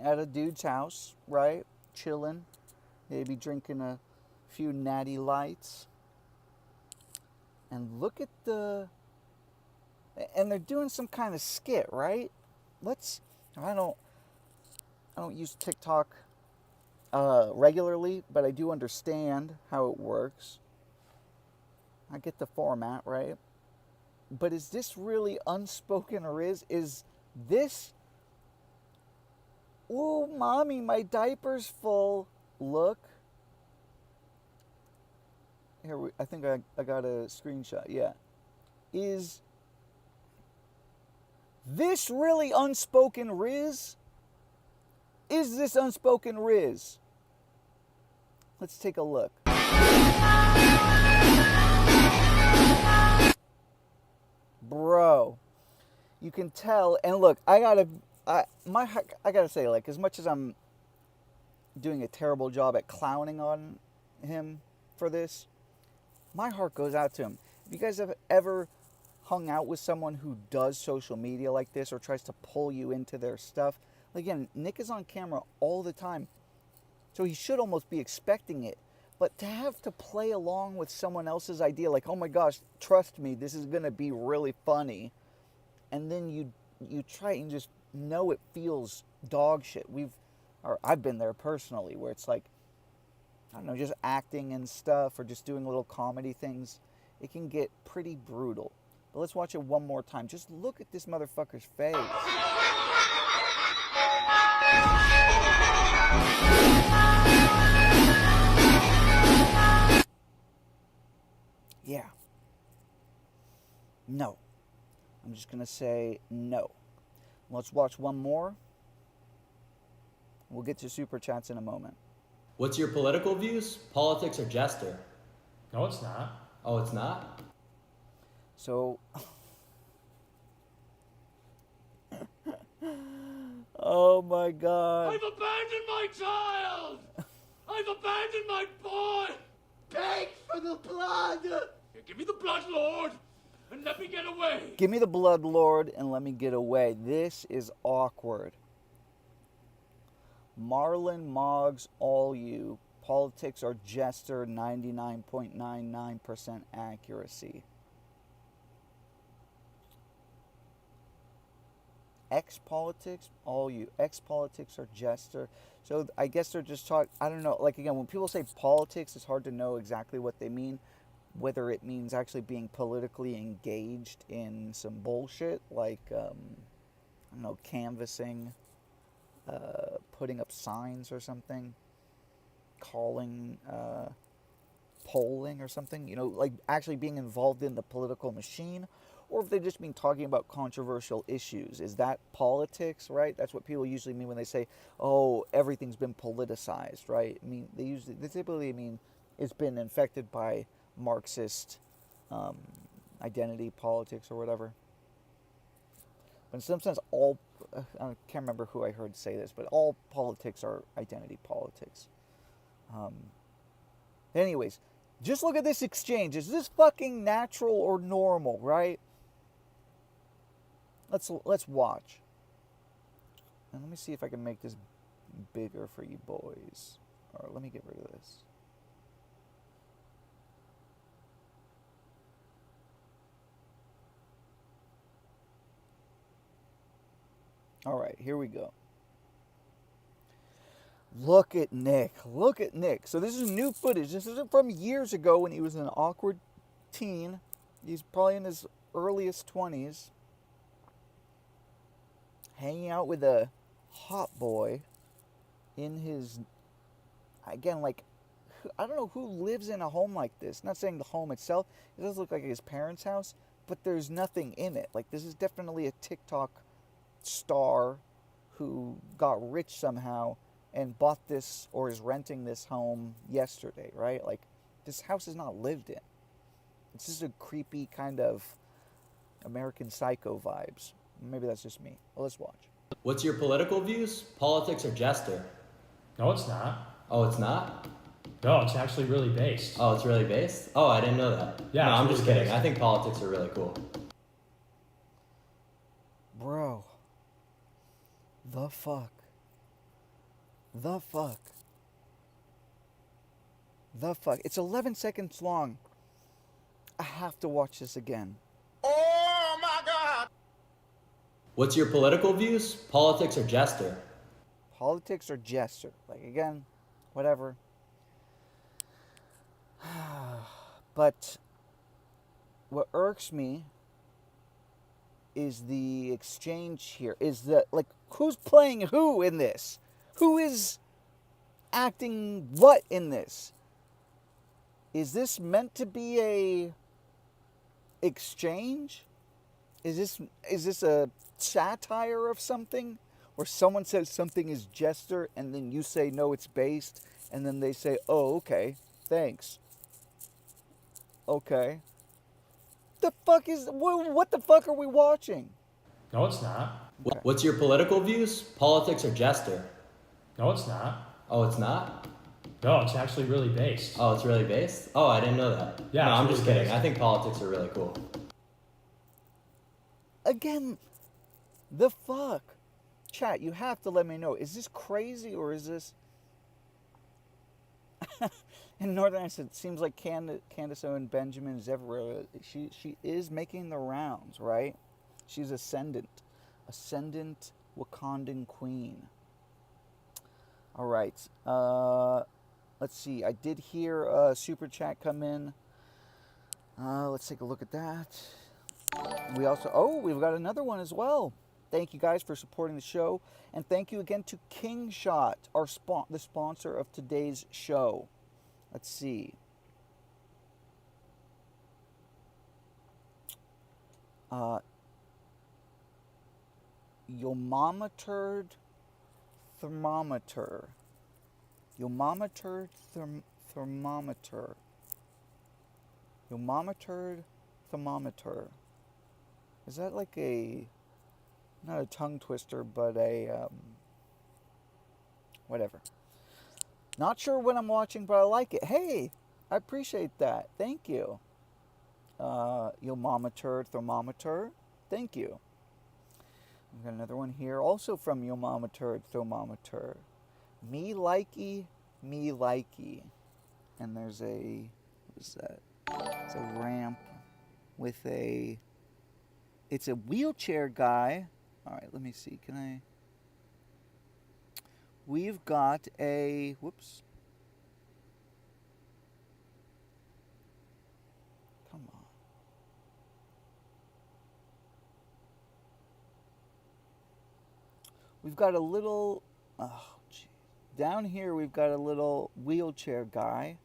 at a dude's house, right? Chilling. Maybe drinking a few natty lights. And look at the... And they're doing some kind of skit, right? I don't use TikTok regularly, but I do understand how it works. I get the format, right? But is this really unspoken, or is this, ooh, mommy, my diaper's full, look? Here, I think I got a screenshot, yeah. Is this really unspoken Riz? Is this unspoken Riz? Let's take a look. Bro, you can tell, and look, I gotta say, like, as much as I'm doing a terrible job at clowning on him for this, my heart goes out to him. If you guys have ever hung out with someone who does social media like this or tries to pull you into their stuff, again, Nick is on camera all the time, so he should almost be expecting it. But to have to play along with someone else's idea, like, oh my gosh, trust me, this is going to be really funny, and then you try and just know it feels dog shit. or I've been there personally, where it's like, I don't know, just acting and stuff, or just doing little comedy things, it can get pretty brutal. But let's watch it one more time. Just look at this motherfucker's face. Yeah. No. I'm just going to say no. Let's watch one more. We'll get to super chats in a moment. What's your political views? Politics or jester? No, it's not. Oh, it's not? So, oh my God. I've abandoned my child! I've abandoned my boy! Beg for the blood! Here, give me the blood, Lord, and let me get away! Give me the blood, Lord, and let me get away. This is awkward. Marlon Moggs, all you. Politics are jester, 99.99% accuracy. Ex-politics, all you. Ex-politics are jester. So I guess they're just talking, I don't know, like again, when people say politics, it's hard to know exactly what they mean. Whether it means actually being politically engaged in some bullshit, like, I don't know, canvassing, putting up signs or something, calling, polling or something, you know, like actually being involved in the political machine, or if they just mean talking about controversial issues. Is that politics, right? That's what people usually mean when they say, oh, everything's been politicized, right? I mean, they typically mean it's been infected by Marxist identity politics or whatever. But in some sense, all, I can't remember who I heard say this, but all politics are identity politics. Anyways, just look at this exchange. Is this fucking natural or normal, right? Let's watch. And let me see if I can make this bigger for you boys. Or let me get rid of this. All right, here we go. Look at Nick. Look at Nick. So this is new footage. This isn't from years ago when he was an awkward teen. He's probably in his earliest 20s. Hanging out with a hot boy in his, again, like, I don't know who lives in a home like this. Not saying the home itself. It does look like his parents' house, but there's nothing in it. Like, this is definitely a TikTok star who got rich somehow and bought this or is renting this home yesterday, right? Like, this house is not lived in. It's just a creepy kind of American Psycho vibes. Maybe that's just me. Well, let's watch. What's your political views? Politics or jester? No, it's not. Oh, it's not? No, it's actually really based. Oh, it's really based? Oh, I didn't know that. Yeah, no, I'm really just kidding. based. I think politics are really cool. Bro. The fuck? The fuck? The fuck? It's 11 seconds long. I have to watch this again. Oh my God! What's your political views? Politics or jester? Politics or jester? Like, again, whatever. But what irks me is the exchange here. Is the, like, who's playing who in this? Who is acting what in this? Is this meant to be a exchange? Is this a satire of something? Where someone says something is jester and then you say no, it's based, and then they say, oh, okay, thanks. Okay. What the fuck are we watching? No, it's not. Okay. What's your political views? Politics or jester? No, it's not. Oh, it's not? No, it's actually really based. Oh, it's really based? Oh, I didn't know that. Yeah, no, I'm it's just really kidding. based. I think politics are really cool. Again, the fuck? Chat, you have to let me know. Is this crazy or is this... In Northern Ireland, it seems like Candace and Benjamin is everywhere. She is making the rounds, right? She's ascendant Wakandan queen. All right. Let's see. I did hear a super chat come in. Let's take a look at that. We also, we've got another one as well. Thank you guys for supporting the show. And thank you again to Kingshot, the sponsor of today's show. Let's see. Yomometered thermometer. Yomometered thermometer. Yomometered thermometer. Is that like a, not a tongue twister, but a, whatever. Not sure what I'm watching, but I like it. Hey, I appreciate that. Thank you. Yomometered thermometer. Thank you. We've got another one here, also from Yomometered thermometer. Me likey, me likey. And there's a, what is that? It's a ramp with a, it's a wheelchair guy. All right, let me see. Can I? We've got a, whoops. Come on. We've got a little, oh, geez. Down here we've got a little wheelchair guy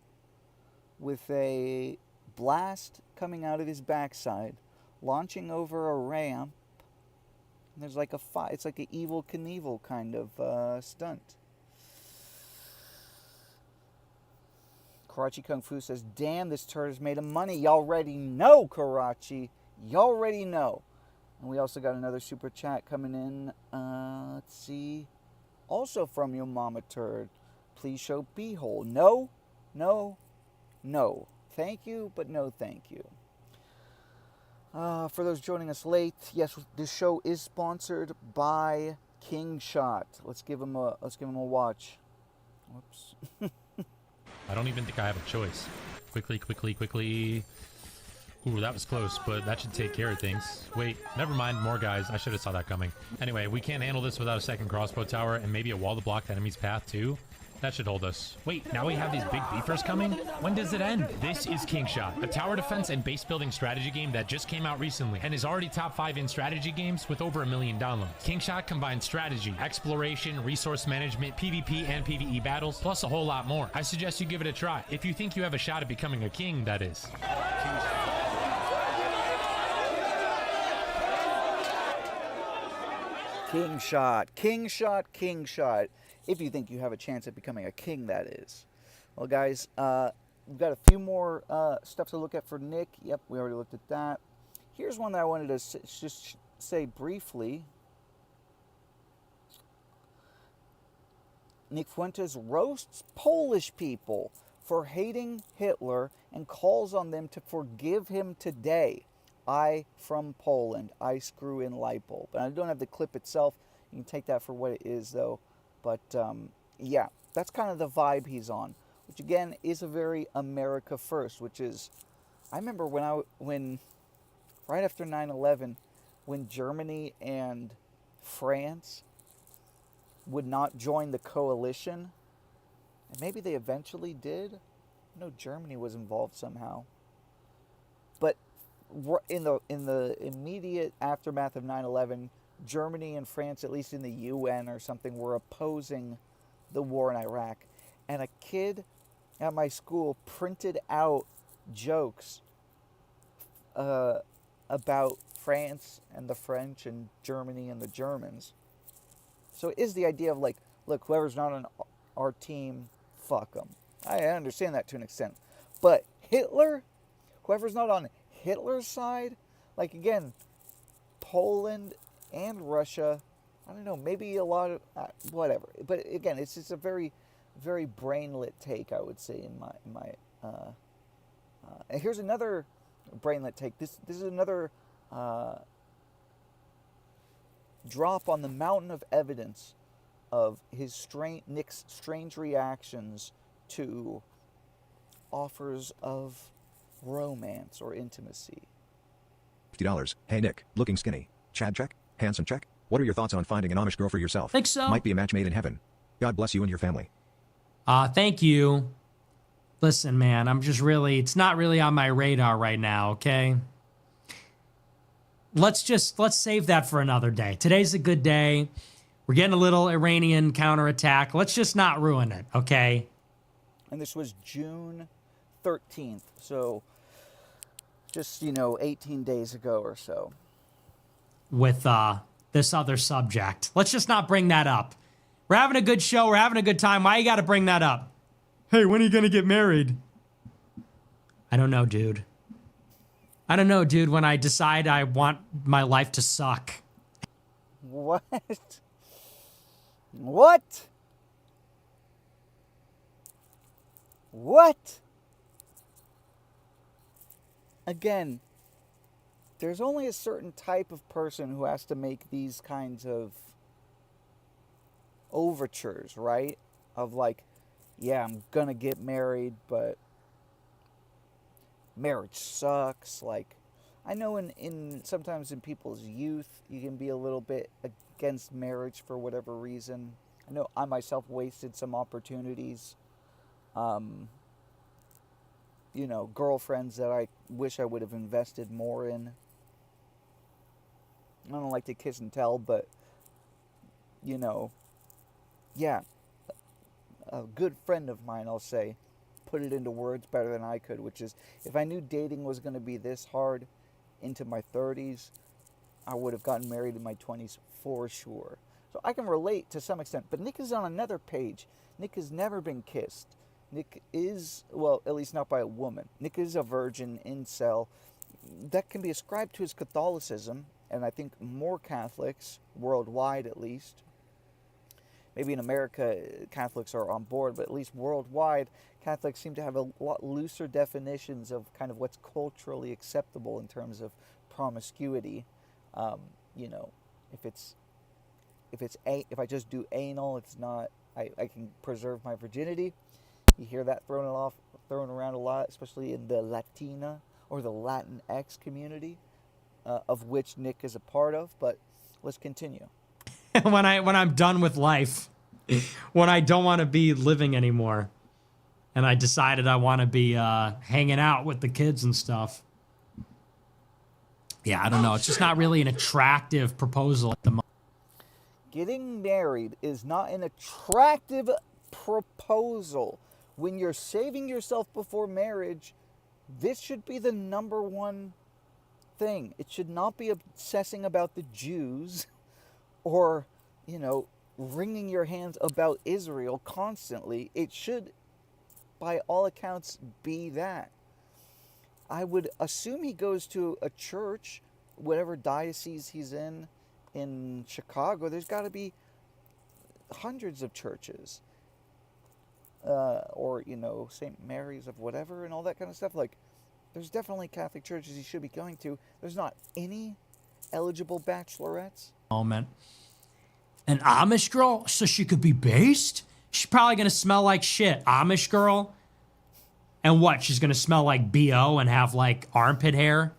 with a blast coming out of his backside, launching over a ramp. And there's like it's like an Evel Knievel kind of stunt. Karachi Kung Fu says, damn, this turd is made of money. Y'all already know, Karachi. Y'all already know. And we also got another super chat coming in. Let's see. Also from your mama turd. Please show beehole. No, no, no. Thank you, but no thank you. For those joining us late, yes, this show is sponsored by Kingshot. Let's give him a watch. Whoops. I don't even think I have a choice. Quickly, quickly, quickly. Ooh, that was close, but that should take care of things. Wait, never mind, more guys. I should have saw that coming. Anyway, we can't handle this without a second crossbow tower and maybe a wall to block the enemy's path too. That should hold us. Wait, now we have these big beefers coming? When does it end? This is Kingshot, a tower defense and base building strategy game that just came out recently and is already top 5 in strategy games with over 1 million downloads. Kingshot combines strategy, exploration, resource management, PvP and PvE battles, plus a whole lot more. I suggest you give it a try, if you think you have a shot at becoming a king, that is. Kingshot, Kingshot, Kingshot. If you think you have a chance at becoming a king, that is. Well, guys, we've got a few more stuff to look at for Nick. Yep, we already looked at that. Here's one that I wanted to just say briefly. Nick Fuentes roasts Polish people for hating Hitler and calls on them to forgive him today. I from Poland. I screw in light bulb. And I don't have the clip itself. You can take that for what it is, though. But, yeah, that's kind of the vibe he's on. Which, again, is a very America first. Which is, I remember when right after 9/11, when Germany and France would not join the coalition. And maybe they eventually did. I know Germany was involved somehow. But in the immediate aftermath of 9/11, Germany and France, at least in the UN or something, were opposing the war in Iraq. And a kid at my school printed out jokes about France and the French and Germany and the Germans. So it is the idea of like, look, whoever's not on our team, fuck them. I understand that to an extent. But Hitler, whoever's not on Hitler's side, like again, Poland and Russia, I don't know, maybe a lot of whatever. But again, it's just a very, very brainlit take, I would say, in my. And here's another brainlit take. This is another drop on the mountain of evidence of Nick's strange reactions to offers of romance or intimacy. $50. Hey Nick, looking skinny. Chad check. Handsome check. What are your thoughts on finding an Amish girl for yourself? Think so. Might be a match made in heaven. God bless you and your family. Thank you. Listen, man, it's not really on my radar right now, okay? Let's save that for another day. Today's a good day. We're getting a little Iranian counterattack. Let's just not ruin it, okay? And this was June 13th, so just, 18 days ago or so. With this other subject. Let's just not bring that up. We're having a good show. We're having a good time. Why you got to bring that up? Hey, when are you going to get married? I don't know, dude. I don't know, dude, when I decide I want my life to suck. What? What? What? Again, there's only a certain type of person who has to make these kinds of overtures, right? Of like, yeah, I'm gonna get married, but marriage sucks. Like, I know in sometimes in people's youth, you can be a little bit against marriage for whatever reason. I know I myself wasted some opportunities. Girlfriends that I wish I would have invested more in. I don't like to kiss and tell, but, yeah. A good friend of mine, I'll say, put it into words better than I could, which is, if I knew dating was going to be this hard into my 30s, I would have gotten married in my 20s for sure. So I can relate to some extent, but Nick is on another page. Nick has never been kissed. Nick is, well, at least not by a woman. Nick is a virgin, incel. That can be ascribed to his Catholicism, and I think more Catholics, worldwide at least. Maybe in America, Catholics are on board, but at least worldwide, Catholics seem to have a lot looser definitions of kind of what's culturally acceptable in terms of promiscuity. If I just do anal, it's not. I can preserve my virginity. You hear that thrown around a lot, especially in the Latina or the Latinx community, of which Nick is a part of. But let's continue. when I'm done with life, when I don't want to be living anymore, and I decided I want to be hanging out with the kids and stuff. Yeah, I don't know. It's just not really an attractive proposal at the moment. Getting married is not an attractive proposal. When you're saving yourself before marriage, this should be the number one thing. It should not be obsessing about the Jews or, wringing your hands about Israel constantly. It should, by all accounts, be that. I would assume he goes to a church, whatever diocese he's in Chicago. There's got to be hundreds of churches. Or, St. Mary's of whatever and all that kind of stuff. Like, there's definitely Catholic churches he should be going to. There's not any eligible bachelorettes. Moment. An Amish girl, so she could be based? She's probably going to smell like shit. Amish girl? And what, she's going to smell like BO and have, like, armpit hair?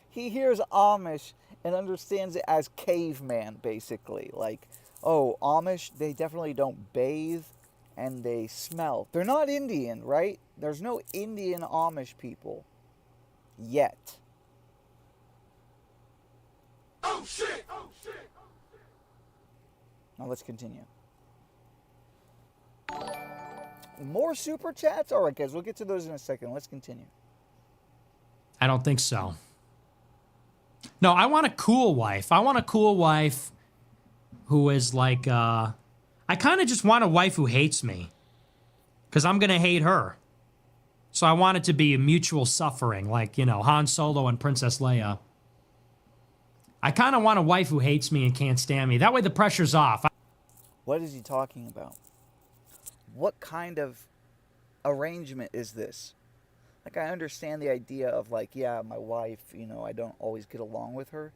He hears Amish and understands it as caveman, basically. Like, oh, Amish, they definitely don't bathe. And they smell. They're not Indian, right? There's no Indian Amish people. Yet. Oh shit! Oh shit! Now let's continue. More super chats? Alright guys, we'll get to those in a second. Let's continue. I don't think so. No, I want a cool wife. I want a cool wife who is like, I kind of just want a wife who hates me, because I'm going to hate her. So I want it to be a mutual suffering, like, Han Solo and Princess Leia. I kind of want a wife who hates me and can't stand me. That way the pressure's off. What is he talking about? What kind of arrangement is this? Like, I understand the idea of, like, yeah, my wife, I don't always get along with her.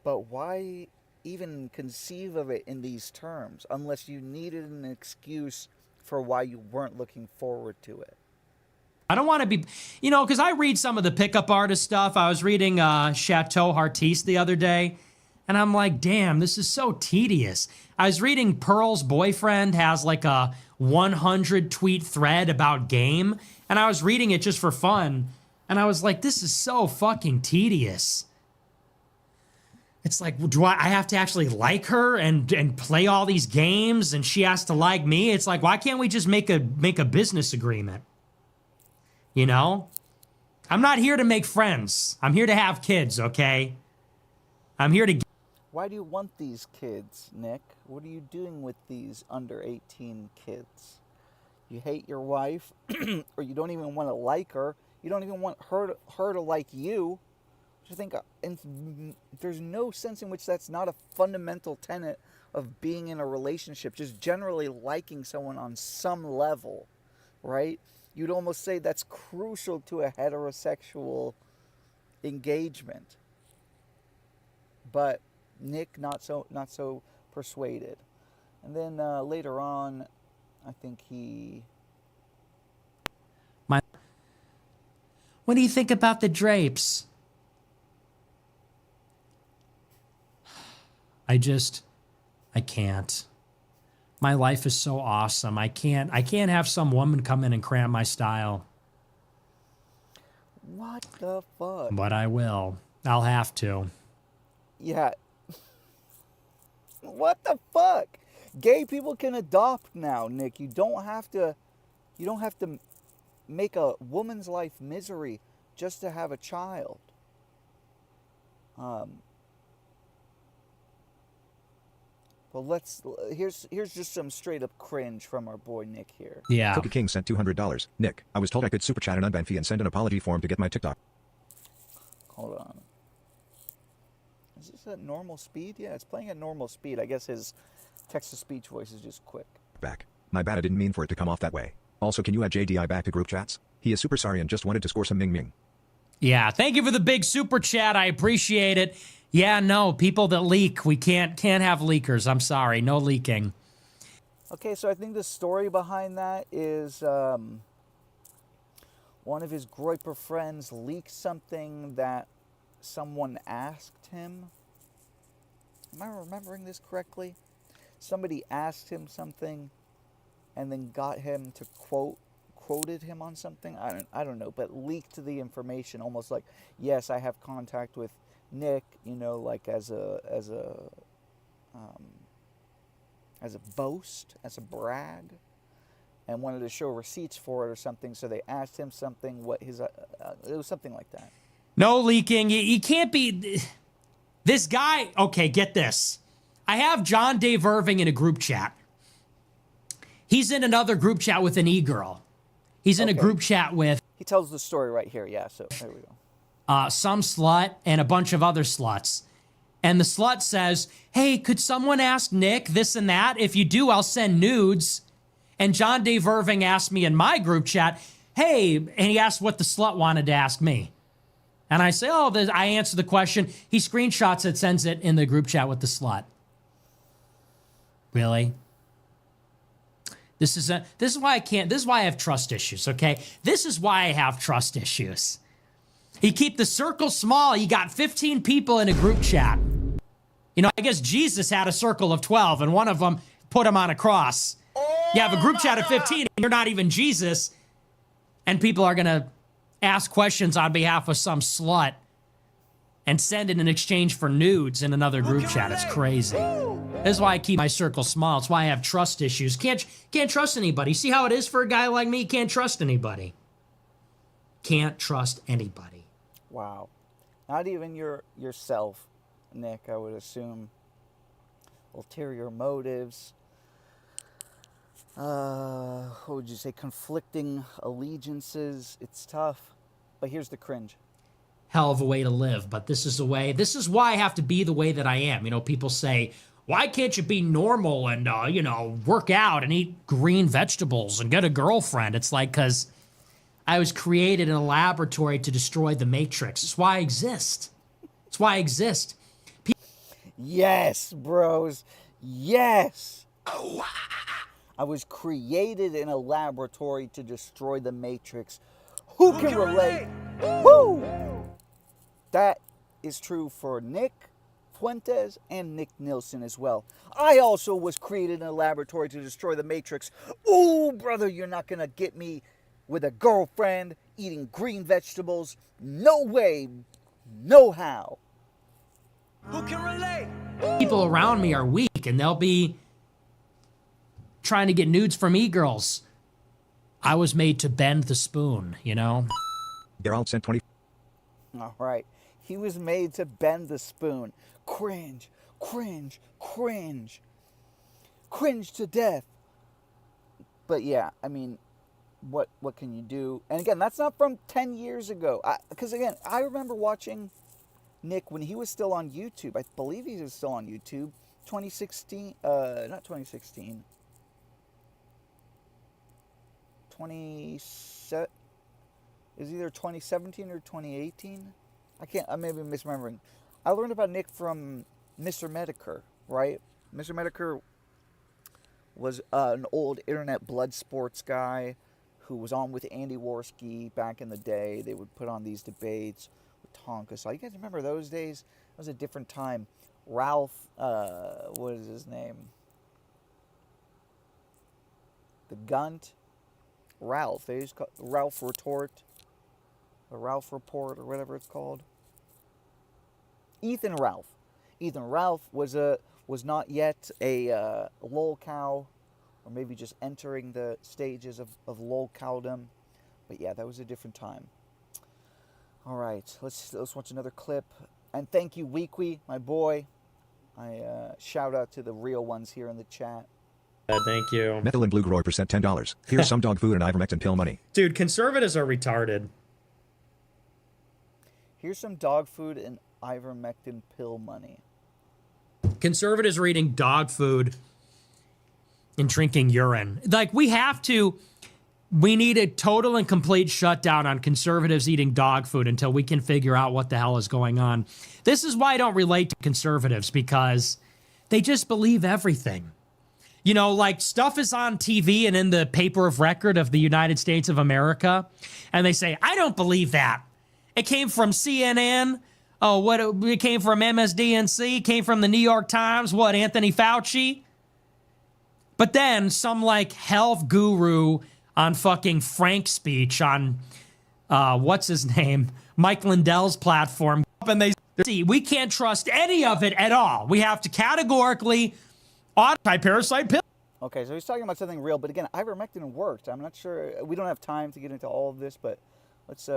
But why even conceive of it in these terms unless you needed an excuse for why you weren't looking forward to it? I don't want to be, because I read some of the pickup artist stuff. I was reading Chateau Artiste the other day, And I'm like, damn, this is so tedious. I was reading Pearl's boyfriend has like a 100 tweet thread about game, and I was reading it just for fun, and I was like, this is so fucking tedious. It's like, do I have to actually like her and play all these games, and she has to like me? It's like, why can't we just make a business agreement? You know? I'm not here to make friends. I'm here to have kids, okay? I'm here to... Why do you want these kids, Nick? What are you doing with these under 18 kids? You hate your wife, or you don't even want to like her. You don't even want her to like you. I think there's no sense in which that's not a fundamental tenet of being in a relationship, just generally liking someone on some level, right? You'd almost say that's crucial to a heterosexual engagement. But Nick, not so persuaded. And then later on, I think he... What do you think about the drapes? I can't. My life is so awesome. I can't have some woman come in and cram my style. What the fuck? But I will. I'll have to. Yeah. What the fuck? Gay people can adopt now, Nick. You don't have to make a woman's life misery just to have a child. Well, here's just some straight up cringe from our boy Nick here. Yeah. Cookie King sent $200. Nick, I was told I could super chat an unban fee and send an apology form to get my TikTok. Hold on. Is this at normal speed? Yeah, it's playing at normal speed. I guess his text-to-speech voice is just quick. Back. My bad, I didn't mean for it to come off that way. Also, can you add JDI back to group chats? He is super sorry and just wanted to score some Ming Ming. Yeah, thank you for the big super chat. I appreciate it. Yeah, no, people that leak, we can't have leakers. I'm sorry, no leaking. Okay, so I think the story behind that is one of his groyper friends leaked something that someone asked him. Am I remembering this correctly? Somebody asked him something and then got him to quoted him on something. I don't know, but leaked the information almost like, yes, I have contact with Nick, you know, like as a boast, as a brag, and wanted to show receipts for it or something. So they asked him something. What his it was something like that. No leaking. You can't be this guy. Okay, get this. I have John Dave Irving in a group chat. He's in another group chat with an e-girl. He's in a group chat with. He tells the story right here. Yeah. So there we go. Some slut and a bunch of other sluts. And the slut says, hey, could someone ask Nick this and that? If you do, I'll send nudes. And John Dave Irving asked me in my group chat, hey, and he asked what the slut wanted to ask me. And I say, I answer the question. He screenshots it, sends it in the group chat with the slut. Really? This is why I have trust issues, okay? This is why I have trust issues. You keep the circle small. You got 15 people in a group chat. You know, I guess Jesus had a circle of 12, and one of them put him on a cross. You have a group chat of 15, and you're not even Jesus, and people are going to ask questions on behalf of some slut and send it in exchange for nudes in another group chat. It's crazy. This is why I keep my circle small. It's why I have trust issues. Can't trust anybody. See how it is for a guy like me? Can't trust anybody. Can't trust anybody. Wow. Not even yourself, Nick, I would assume. Ulterior motives. What would you say? Conflicting allegiances. It's tough. But here's the cringe. Hell of a way to live, but this is why I have to be the way that I am. You know, people say, why can't you be normal and, work out and eat green vegetables and get a girlfriend? It's like, because I was created in a laboratory to destroy the Matrix. It's why I exist. It's why I exist. Yes, bros. Yes. I was created in a laboratory to destroy the Matrix. Who can relate? Woo! That is true for Nick, Fuentes and Nick Nilsson as well. I also was created in a laboratory to destroy the Matrix. Ooh, brother, you're not gonna get me with a girlfriend eating green vegetables. No way, no how. Who can relate? People around me are weak, and they'll be trying to get nudes from e-girls. I was made to bend the spoon, you know? Geralt sent 20. All right. He was made to bend the spoon. Cringe, cringe, cringe. Cringe to death. But yeah, I mean, what can you do? And again, that's not from 10 years ago. Because again, I remember watching Nick when he was still on YouTube. I believe he was still on YouTube. 2016, not 2016. 27, is either 2017 or 2018. I may be misremembering. I learned about Nick from Mr. Medicare, right? Mr. Medicare was an old internet blood sports guy who was on with Andy Worski back in the day. They would put on these debates with Tonka. So you guys remember those days? It was a different time. Ralph, what is his name? The Gunt. Ralph. They used to call Ralph Retort. Or Ralph Report, or whatever it's called. Ethan Ralph. Ethan Ralph was not yet a lolcow, or maybe just entering the stages of lolcowdom. But yeah, that was a different time. All right, let's watch another clip. And thank you, Weekwee, my boy. Shout out to the real ones here in the chat. Thank you. Methylene Blue Groypers sent $10. Here's some dog food and ivermectin pill money. Dude, conservatives are retarded. Here's some dog food and ivermectin pill money. Conservatives are eating dog food and drinking urine. Like, we need a total and complete shutdown on conservatives eating dog food until we can figure out what the hell is going on. This is why I don't relate to conservatives, because they just believe everything. You know, like, stuff is on TV and in the paper of record of the United States of America, and they say, I don't believe that. It came from CNN. Oh, it came from MSDNC. It came from the New York Times. What, Anthony Fauci? But then some, like, health guru on fucking Frank Speech on, what's his name? Mike Lindell's platform. And they see, we can't trust any of it at all. We have to categorically anti-parasite pill. Okay, so he's talking about something real, but again, ivermectin worked. I'm not sure. We don't have time to get into all of this, but let's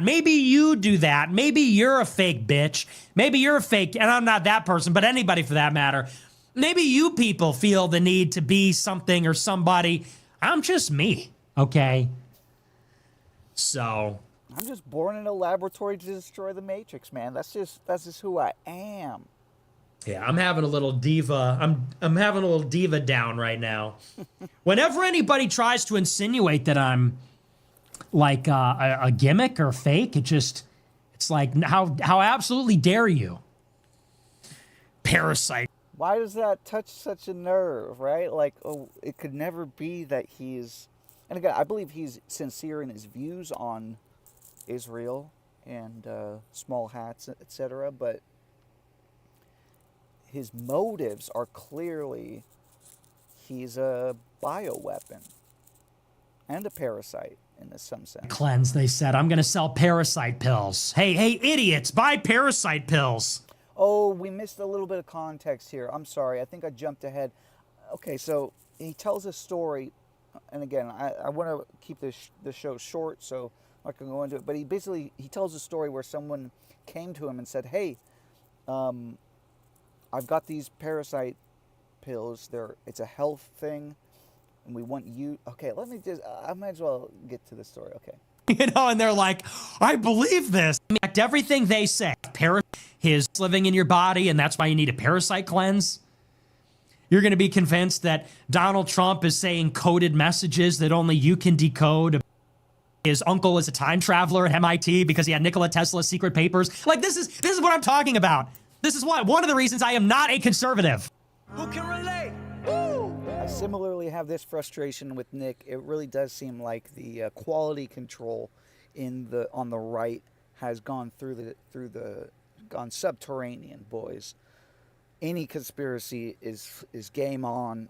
maybe you do that. Maybe you're a fake bitch. Maybe you're a fake, and I'm not that person, but anybody for that matter. Maybe you people feel the need to be something or somebody. I'm just me, okay? So I'm just born in a laboratory to destroy the Matrix, man. That's just who I am. Yeah, I'm having a little diva. I'm having a little diva down right now. Whenever anybody tries to insinuate that I'm like a gimmick or fake, it's like, how absolutely dare you? Parasite. Why does that touch such a nerve, right? Like, oh, it could never be that he's, and again, I believe he's sincere in his views on Israel and small hats, etc., but his motives are clearly he's a bioweapon and a parasite in some sense. Cleanse, they said. I'm going to sell parasite pills. Hey, idiots, buy parasite pills. Oh, we missed a little bit of context here. I'm sorry. I think I jumped ahead. Okay, so he tells a story, and again, I want to keep the show short, so I can go into it. But he tells a story where someone came to him and said, "Hey, I've got these parasite pills. It's a health thing, and we want you." Okay, I might as well get to the story. Okay. You know, and they're like, I believe this. Everything they say. His living in your body, and that's why you need a parasite cleanse. You're going to be convinced that Donald Trump is saying coded messages that only you can decode. His uncle is a time traveler at MIT because he had Nikola Tesla's secret papers. Like, this is what I'm talking about. This is why one of the reasons I am not a conservative. Who can relate? I similarly have this frustration with Nick. It really does seem like the quality control on the right has gone gone subterranean, boys. any conspiracy is game on.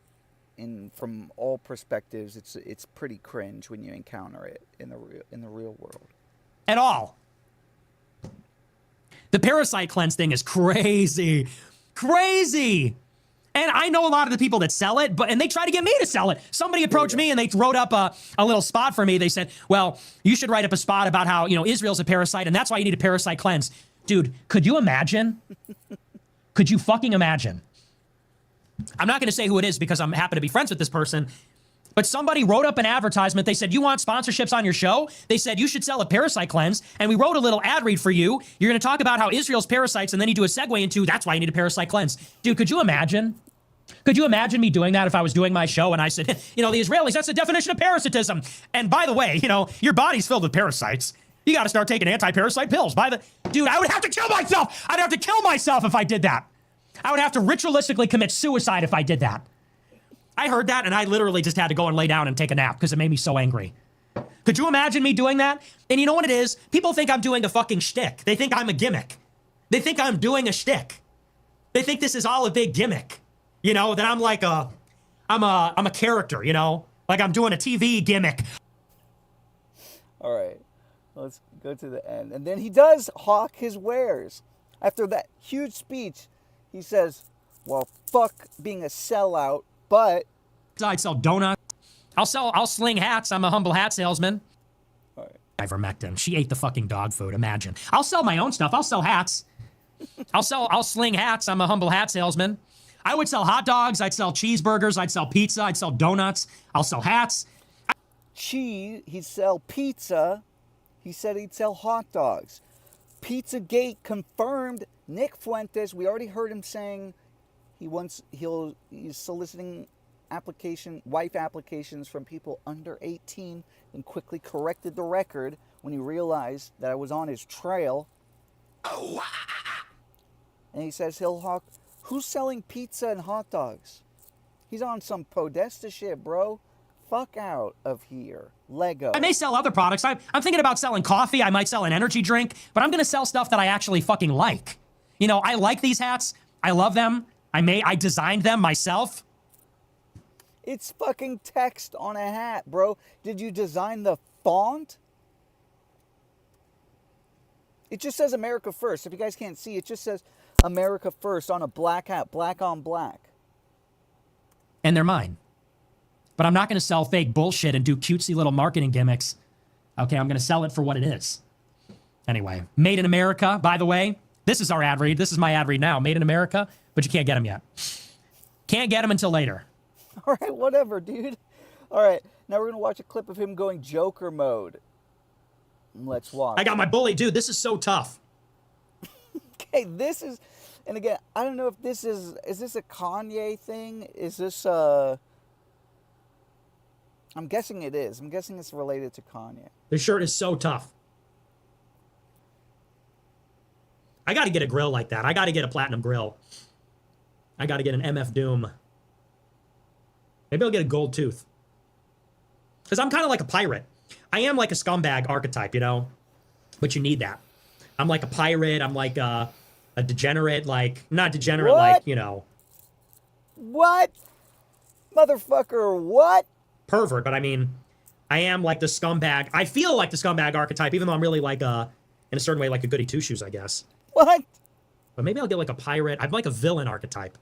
From all perspectives, it's pretty cringe when you encounter it in the real world. At all. The parasite cleanse thing is crazy. Crazy. And I know a lot of the people that sell it, and they try to get me to sell it. Somebody approached me and they wrote up a little spot for me. They said, well, you should write up a spot about how, Israel's a parasite and that's why you need a parasite cleanse. Dude, could you imagine? Could you fucking imagine? I'm not going to say who it is because I'm happy to be friends with this person, but somebody wrote up an advertisement. They said, you want sponsorships on your show? They said, you should sell a parasite cleanse. And we wrote a little ad read for you. You're going to talk about how Israel's parasites, and then you do a segue into, that's why you need a parasite cleanse. Dude, could you imagine? Could you imagine me doing that if I was doing my show and I said, the Israelis, that's the definition of parasitism. And by the way, your body's filled with parasites. You got to start taking anti-parasite pills. Dude, I would have to kill myself. I'd have to kill myself if I did that. I would have to ritualistically commit suicide if I did that. I heard that and I literally just had to go and lay down and take a nap because it made me so angry. Could you imagine me doing that? And you know what it is? People think I'm doing a fucking shtick. They think I'm a gimmick. They think I'm doing a shtick. They think this is all a big gimmick. That I'm like I'm a character, like I'm doing a TV gimmick. All right, let's go to the end. And then he does hawk his wares. After that huge speech, he says, well, fuck being a sellout, but... I'd sell donuts. I'll sling hats. I'm a humble hat salesman. All right. Ivermectin. She ate the fucking dog food, imagine. I'll sell my own stuff. I'll sell hats. I'll sling hats. I'm a humble hat salesman. I would sell hot dogs. I'd sell cheeseburgers. I'd sell pizza. I'd sell donuts. I'll sell hats. He'd sell pizza. He said he'd sell hot dogs. Pizzagate confirmed Nick Fuentes. We already heard him saying he's soliciting wife applications from people under 18, and quickly corrected the record when he realized that I was on his trail. And he says he'll hawk. Who's selling pizza and hot dogs? He's on some Podesta shit, bro. Fuck out of here. Lego. I may sell other products. I'm thinking about selling coffee. I might sell an energy drink, but I'm going to sell stuff that I actually fucking like. I like these hats. I love them. I designed them myself. It's fucking text on a hat, bro. Did you design the font? It just says America First. If you guys can't see, it just says America First on a black hat, black on black. And they're mine. But I'm not going to sell fake bullshit and do cutesy little marketing gimmicks. Okay, I'm going to sell it for what it is. Anyway, made in America, by the way. This is our ad read. This is my ad read now. Made in America, but you can't get them yet. Can't get them until later. All right, whatever, dude. All right, now we're going to watch a clip of him going Joker mode. Let's watch. I got my bully. Dude, this is so tough. Okay, this is... And again, I don't know if this is this a Kanye thing? Is this I'm guessing it is. I'm guessing it's related to Kanye. This shirt is so tough. I got to get a grill like that. I got to get a platinum grill. I got to get an MF Doom. Maybe I'll get a gold tooth. Because I'm kind of like a pirate. I am like a scumbag archetype, But you need that. I'm like a pirate. I'm like a degenerate, not degenerate, what? What? Motherfucker, what? Pervert, but I mean, I am like the scumbag. I feel like the scumbag archetype, even though I'm really like in a certain way, like a goody two-shoes, I guess. What? But maybe I'll get like a pirate. I'm like a villain archetype.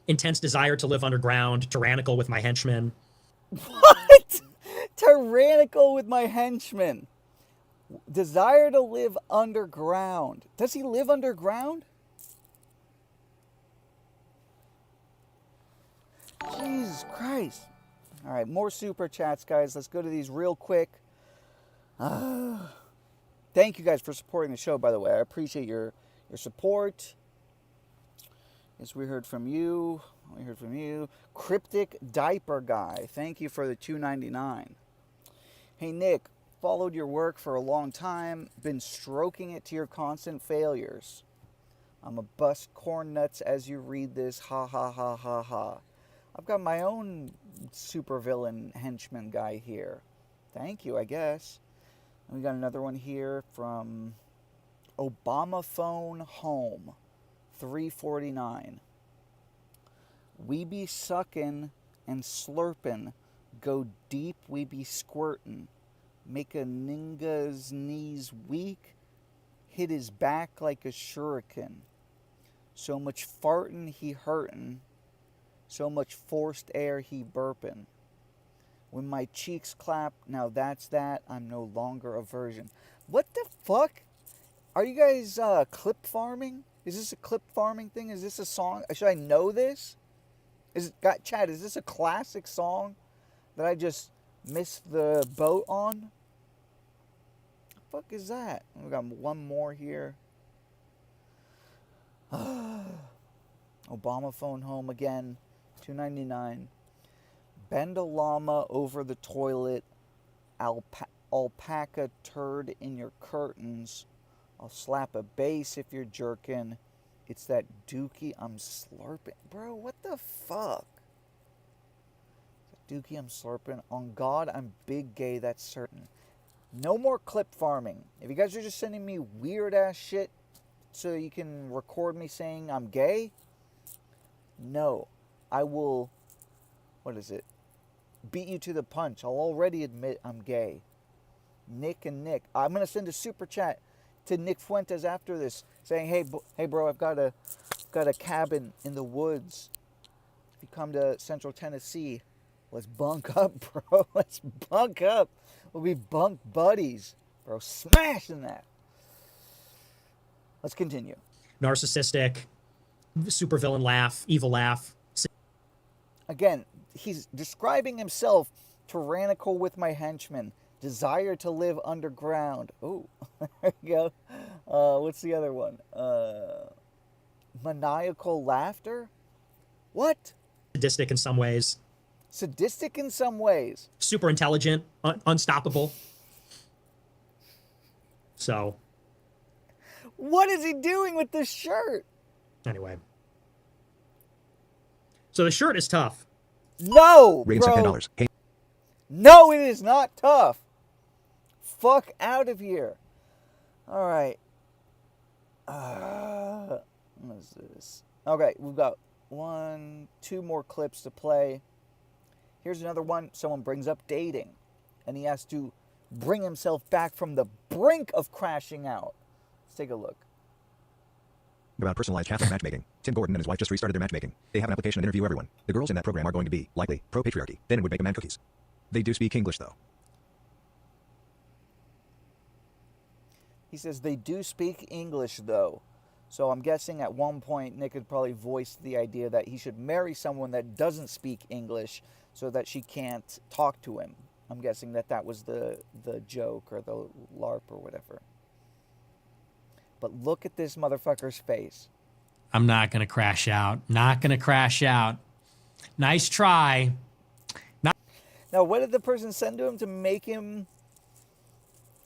Intense desire to live underground, tyrannical with my henchmen. What? Tyrannical with my henchmen. Desire to live underground. Does he live underground? Jesus Christ. All right, more super chats, guys. Let's go to these real quick. Thank you guys for supporting the show, by the way. I appreciate your support. Yes, we heard from you. Cryptic Diaper Guy. Thank you for the $2.99. Hey, Nick. Followed your work for a long time. Been stroking it to your constant failures. I'm a bust corn nuts as you read this. Ha ha ha ha ha. I've got my own supervillain henchman guy here. Thank you, I guess. And we got another one here from Obama phone home, 349. We be suckin' and slurpin', go deep, we be squirtin', make a ninga's knees weak, hit his back like a shuriken. So much fartin' he hurtin', so much forced air he burpin'. When my cheeks clap, now that's that, I'm no longer a virgin. What the fuck? Are you guys clip farming? Is this a clip farming thing? Is this a song? Should I know this? Chad, is this a classic song that I just missed the boat on? The fuck is that? We got one more here. Obama phone home again, $2.99. Bend a llama over the toilet. Alpaca turd in your curtains. I'll slap a bass if you're jerking. It's that dookie I'm slurping. Bro, what the fuck? Dookie I'm slurping. On God, I'm big gay, that's certain. No more clip farming. If you guys are just sending me weird ass shit so you can record me saying I'm gay, no. I will, what is it? Beat you to the punch. I'll already admit I'm gay. Nick and Nick. I'm going to send a super chat to Nick Fuentes after this saying, hey bro, I've got a cabin in the woods. If you come to Central Tennessee, let's bunk up, bro. Let's bunk up. We'll be bunk buddies, bro. Smashing that. Let's continue. Narcissistic, supervillain laugh, evil laugh. Again, he's describing himself tyrannical with my henchmen. Desire to live underground. Oh, there you go. What's the other one? Maniacal laughter? What? Sadistic in some ways. Sadistic in some ways. Super intelligent, unstoppable. So. What is he doing with this shirt? Anyway. So the shirt is tough. No, Rating bro. $10. Hey. No, it is not tough. Fuck out of here. All right. What is this? Okay, we've got 2 more clips to play. Here's another one. Someone brings up dating, and he has to bring himself back from the brink of crashing out. Let's take a look. About personalized Catholic matchmaking. Tim Gordon and his wife just restarted their matchmaking. They have an application and interview everyone. The girls in that program are going to be, likely, pro-patriarchy. Then it would make a man cookies. They do speak English, though. He says they do speak English, though. So I'm guessing at one point Nick had probably voiced the idea that he should marry someone that doesn't speak English so that she can't talk to him. I'm guessing that was the joke or the LARP or whatever. But look at this motherfucker's face. I'm not going to crash out. Not going to crash out. Nice try. Now, what did the person send to him to make him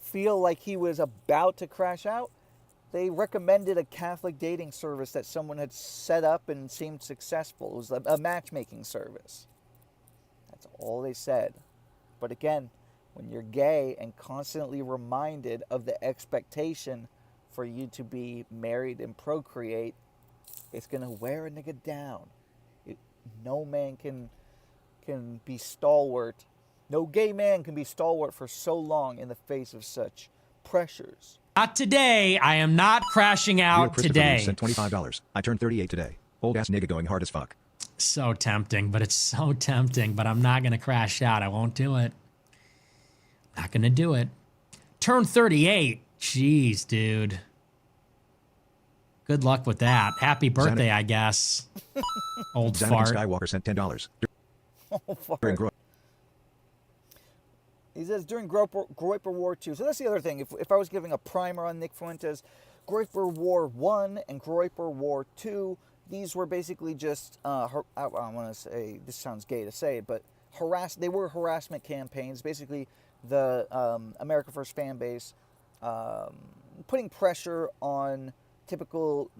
feel like he was about to crash out? They recommended a Catholic dating service that someone had set up and seemed successful. It was a matchmaking service. That's all they said. But again, when you're gay and constantly reminded of the expectation for you to be married and procreate, it's going to wear a nigga down. No man can be stalwart. No gay man can be stalwart for so long in the face of such pressures. Not today. I am not crashing out today. Sent $25. I turned 38 today. Old ass nigga going hard as fuck. So tempting, but it's so tempting. But I'm not going to crash out. I won't do it. Not going to do it. Turn 38. Jeez, dude. Good luck with that. Happy birthday, I guess. Old Xanakin fart. Skywalker sent $10. He says during Groyper War 2. So that's the other thing. If I was giving a primer on Nick Fuentes, Groyper War 1 and Groyper War 2, these were basically just, I want to say, this sounds gay to say it, but they were harassment campaigns. Basically, the America First fan base putting pressure on typical,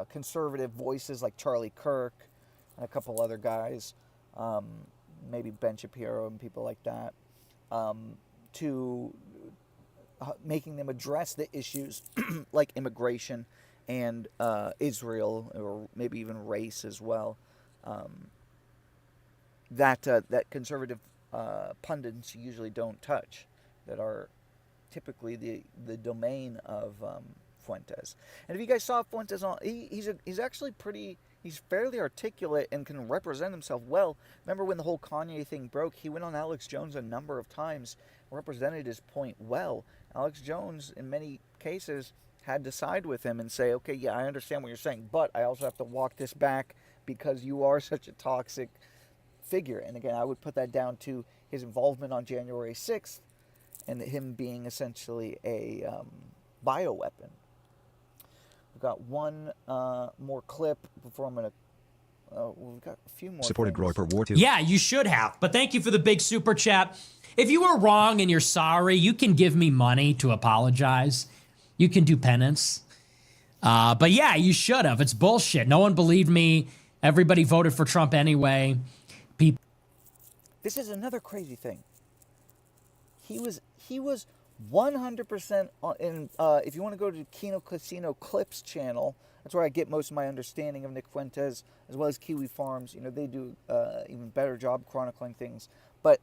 conservative voices like Charlie Kirk and a couple other guys, maybe Ben Shapiro and people like that, to making them address the issues like immigration and Israel, or maybe even race as well, that conservative pundits usually don't touch, that are typically the domain of Fuentes. And if you guys saw Fuentes on, he's actually he's fairly articulate and can represent himself well. Remember when the whole Kanye thing broke, he went on Alex Jones a number of times, represented his point well. Alex Jones, in many cases, had to side with him and say, okay, yeah, I understand what you're saying, but I also have to walk this back because you are such a toxic figure. And again, I would put that down to his involvement on January 6th and him being essentially a bioweapon. We've got one more clip before I'm going to... we've got a few more. Supported things. Groyper War 2. Yeah, you should have. But thank you for the big super chat. If you were wrong and you're sorry, you can give me money to apologize. You can do penance. But yeah, you should have. It's bullshit. No one believed me. Everybody voted for Trump anyway. People. This is another crazy thing. He was 100% on, in, if you want to go to Kino Casino Clips channel, that's where I get most of my understanding of Nick Fuentes, as well as Kiwi Farms. You know, they do even better job chronicling things. But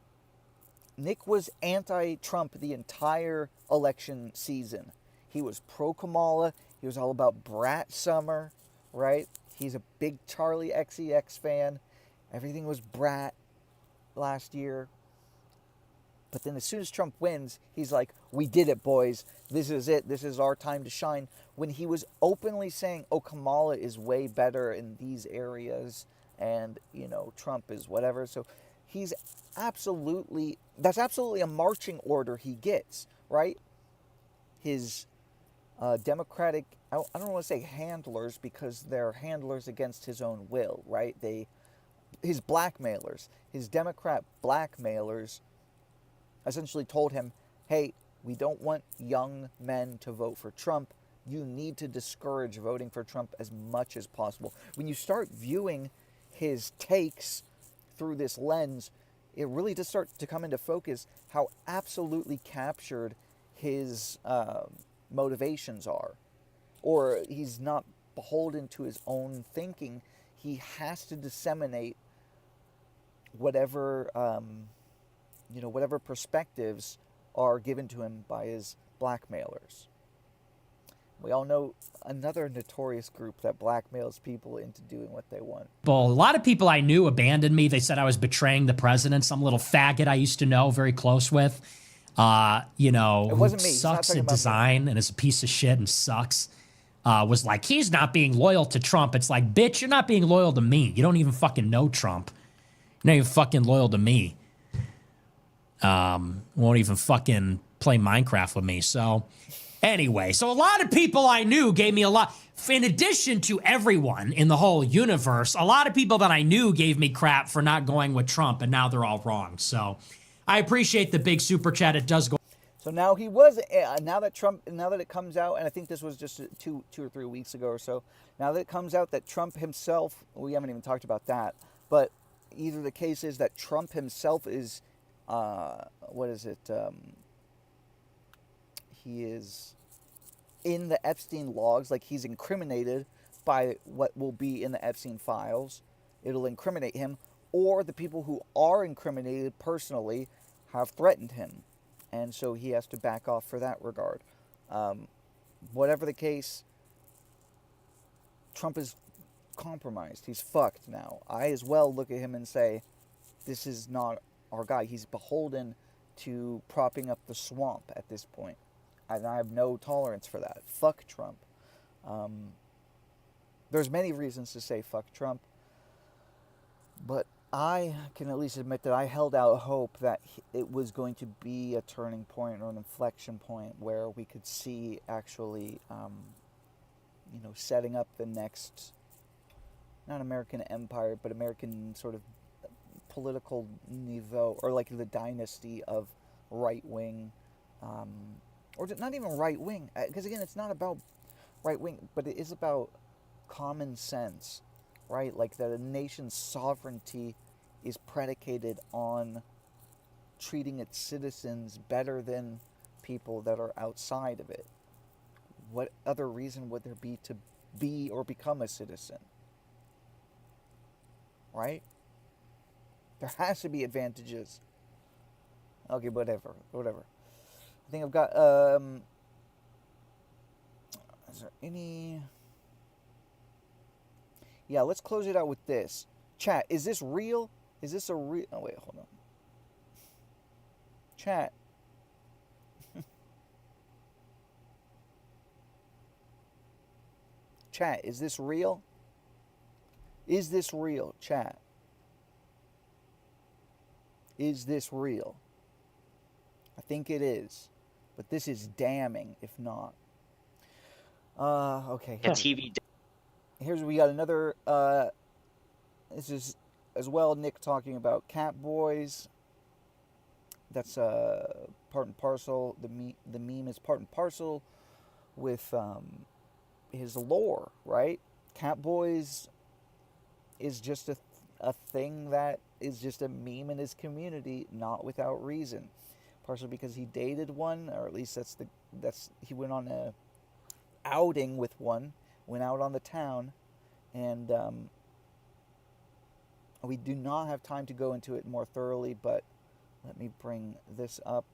Nick was anti-Trump the entire election season. He was pro-Kamala. He was all about Brat Summer, right? He's a big Charlie XCX fan. Everything was Brat last year. But then as soon as Trump wins, he's like, we did it, boys. This is it. This is our time to shine. When he was openly saying, oh, Kamala is way better in these areas and, you know, Trump is whatever. So he's absolutely, that's absolutely a marching order he gets, right? His Democratic, I don't want to say handlers because they're handlers against his own will, right? His blackmailers, his Democrat blackmailers essentially told him, hey, we don't want young men to vote for Trump. You need to discourage voting for Trump as much as possible. When you start viewing his takes through this lens, it really does start to come into focus how absolutely captured his motivations are. Or he's not beholden to his own thinking. He has to disseminate whatever whatever perspectives are given to him by his blackmailers. We all know another notorious group that blackmails people into doing what they want. Well, a lot of people I knew abandoned me. They said I was betraying the president. Some little faggot I used to know, very close with, It wasn't me. Sucks at design and is a piece of shit and sucks. Was like, he's not being loyal to Trump. It's like, bitch, you're not being loyal to me. You don't even fucking know Trump. You're not even fucking loyal to me. Won't even fucking play Minecraft with me. So anyway, so a lot of people I knew gave me a lot. In addition to everyone in the whole universe, a lot of people that I knew gave me crap for not going with Trump, and now they're all wrong. So I appreciate the big super chat. It does go. So now now that it comes out, and I think this was just two or 3 weeks ago or so, now that it comes out that Trump himself, we haven't even talked about that, but either the case is that Trump himself is, he is in the Epstein logs, like he's incriminated by what will be in the Epstein files. It'll incriminate him, or the people who are incriminated personally have threatened him. And so he has to back off for that regard. Whatever the case, Trump is compromised. He's fucked now. I as well look at him and say, this is not our guy. He's beholden to propping up the swamp at this point. And I have no tolerance for that. Fuck Trump. There's many reasons to say fuck Trump. But I can at least admit that I held out hope that it was going to be a turning point or an inflection point where we could see actually, setting up the next, not American empire, but American sort of political niveau, or like the dynasty of right-wing, or not even right-wing, because again, it's not about right-wing, but it is about common sense. Right, like that a nation's sovereignty is predicated on treating its citizens better than people that are outside of it. What other reason would there be to be or become a citizen? Right? There has to be advantages. Okay, whatever. I think I've got, is there any... Yeah, let's close it out with this. Chat, is this real? Is this a real... Oh, wait, hold on. Chat. Chat, is this real? Is this real, chat? Is this real? I think it is. But this is damning if not. Okay. A TV. Here's we got another. This is as well. Nick talking about Catboys. That's part and parcel. The meme is part and parcel with his lore, right? Catboys is just a thing that is just a meme in his community, not without reason. Partially because he dated one, or at least he went on a outing with one, went out on the town, and we do not have time to go into it more thoroughly, but let me bring this up.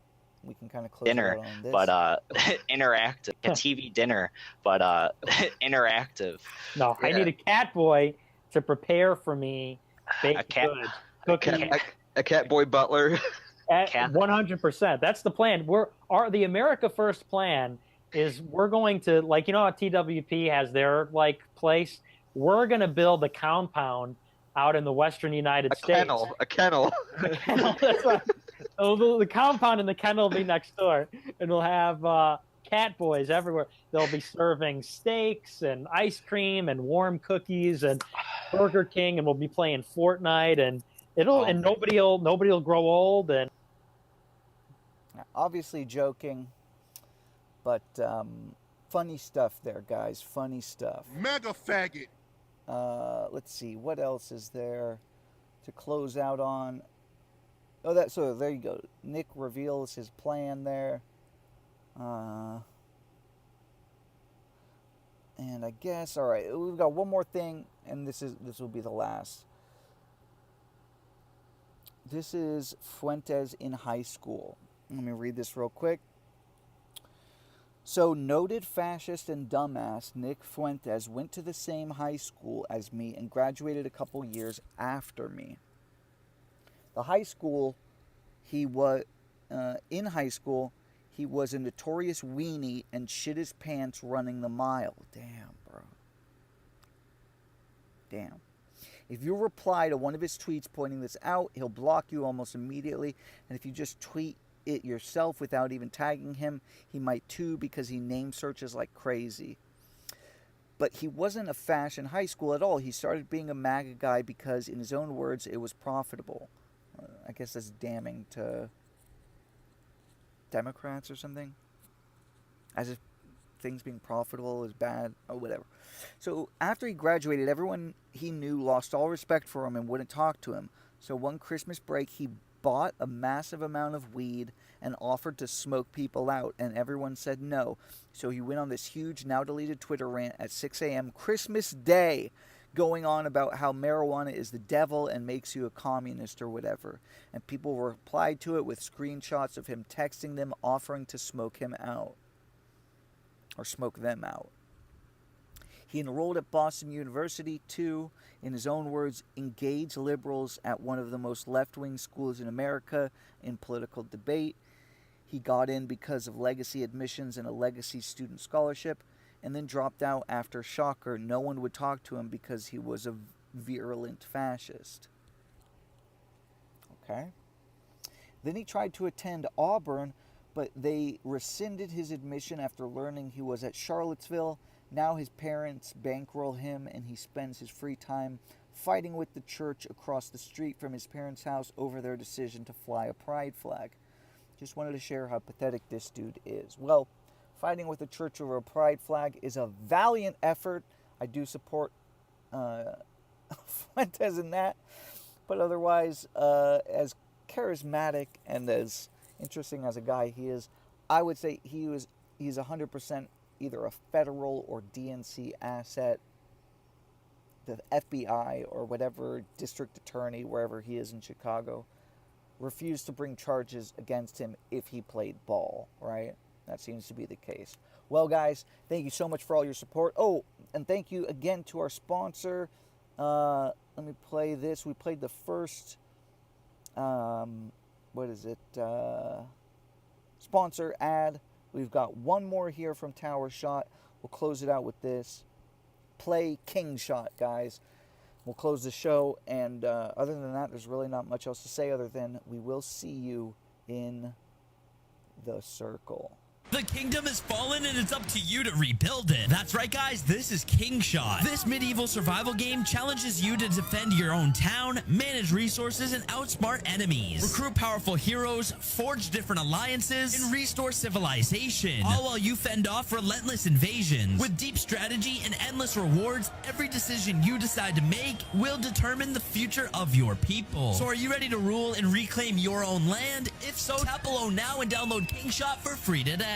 We can kind of close Dinner, it out on this. but interactive. A TV dinner, but interactive. No, I need a Catboy to prepare for me baked goods, cookies. A Catboy butler. 100%. That's the plan. The America First plan is we're going to, like, you know how TWP has their like place? We're going to build a compound out in the western United States. A kennel. That's right. So the compound and the kennel will be next door, and we'll have Catboys everywhere. They'll be serving steaks and ice cream and warm cookies and Burger King, and we'll be playing Fortnite, and nobody will grow old. And obviously joking, but funny stuff there, guys. Funny stuff. Mega faggot. Let's see, what else is there to close out on? Oh, so there you go. Nick reveals his plan there. And I guess, all right, we've got one more thing, and this will be the last. This is Fuentes in high school. Let me read this real quick. So, noted fascist and dumbass Nick Fuentes went to the same high school as me and graduated a couple years after me. The high school, in high school, he was a notorious weenie and shit his pants running the mile. Damn, bro. Damn. If you reply to one of his tweets pointing this out, he'll block you almost immediately. And if you just tweet it yourself without even tagging him, he might too, because he name searches like crazy. But he wasn't a fashion high school at all. He started being a MAGA guy because, in his own words, it was profitable. I guess that's damning to Democrats or something. As if things being profitable is bad or whatever. So after he graduated, everyone he knew lost all respect for him and wouldn't talk to him. So one Christmas break, he bought a massive amount of weed and offered to smoke people out, and everyone said no. So he went on this huge, now deleted Twitter rant at 6 a.m. Christmas Day, going on about how marijuana is the devil and makes you a communist or whatever. And people replied to it with screenshots of him texting them, offering to smoke him out. Or smoke them out. He enrolled at Boston University to, in his own words, engage liberals at one of the most left-wing schools in America in political debate. He got in because of legacy admissions and a legacy student scholarship, and then dropped out after, shocker, no one would talk to him because he was a virulent fascist. Okay. Then he tried to attend Auburn, but they rescinded his admission after learning he was at Charlottesville. Now his parents bankroll him, and he spends his free time fighting with the church across the street from his parents' house over their decision to fly a pride flag. Just wanted to share how pathetic this dude is. Well, fighting with the church over a pride flag is a valiant effort. I do support Fuentes in that. But otherwise, as charismatic and as interesting as a guy he is, I would say he's 100% either a federal or DNC asset. The FBI or whatever district attorney, wherever he is in Chicago, refused to bring charges against him if he played ball, right? That seems to be the case. Well, guys, thank you so much for all your support. Oh, and thank you again to our sponsor. Let me play this. We played the first, sponsor ad. We've got one more here from Tower Shot. We'll close it out with this. Play Kingshot, guys. We'll close the show, and other than that, there's really not much else to say other than we will see you in the circle. The kingdom has fallen and it's up to you to rebuild it. That's right, guys, this is Kingshot. This medieval survival game challenges you to defend your own town, manage resources, and outsmart enemies. Recruit powerful heroes, forge different alliances, and restore civilization. All while you fend off relentless invasions. With deep strategy and endless rewards, every decision you decide to make will determine the future of your people. So are you ready to rule and reclaim your own land? If so, tap below now and download Kingshot for free today.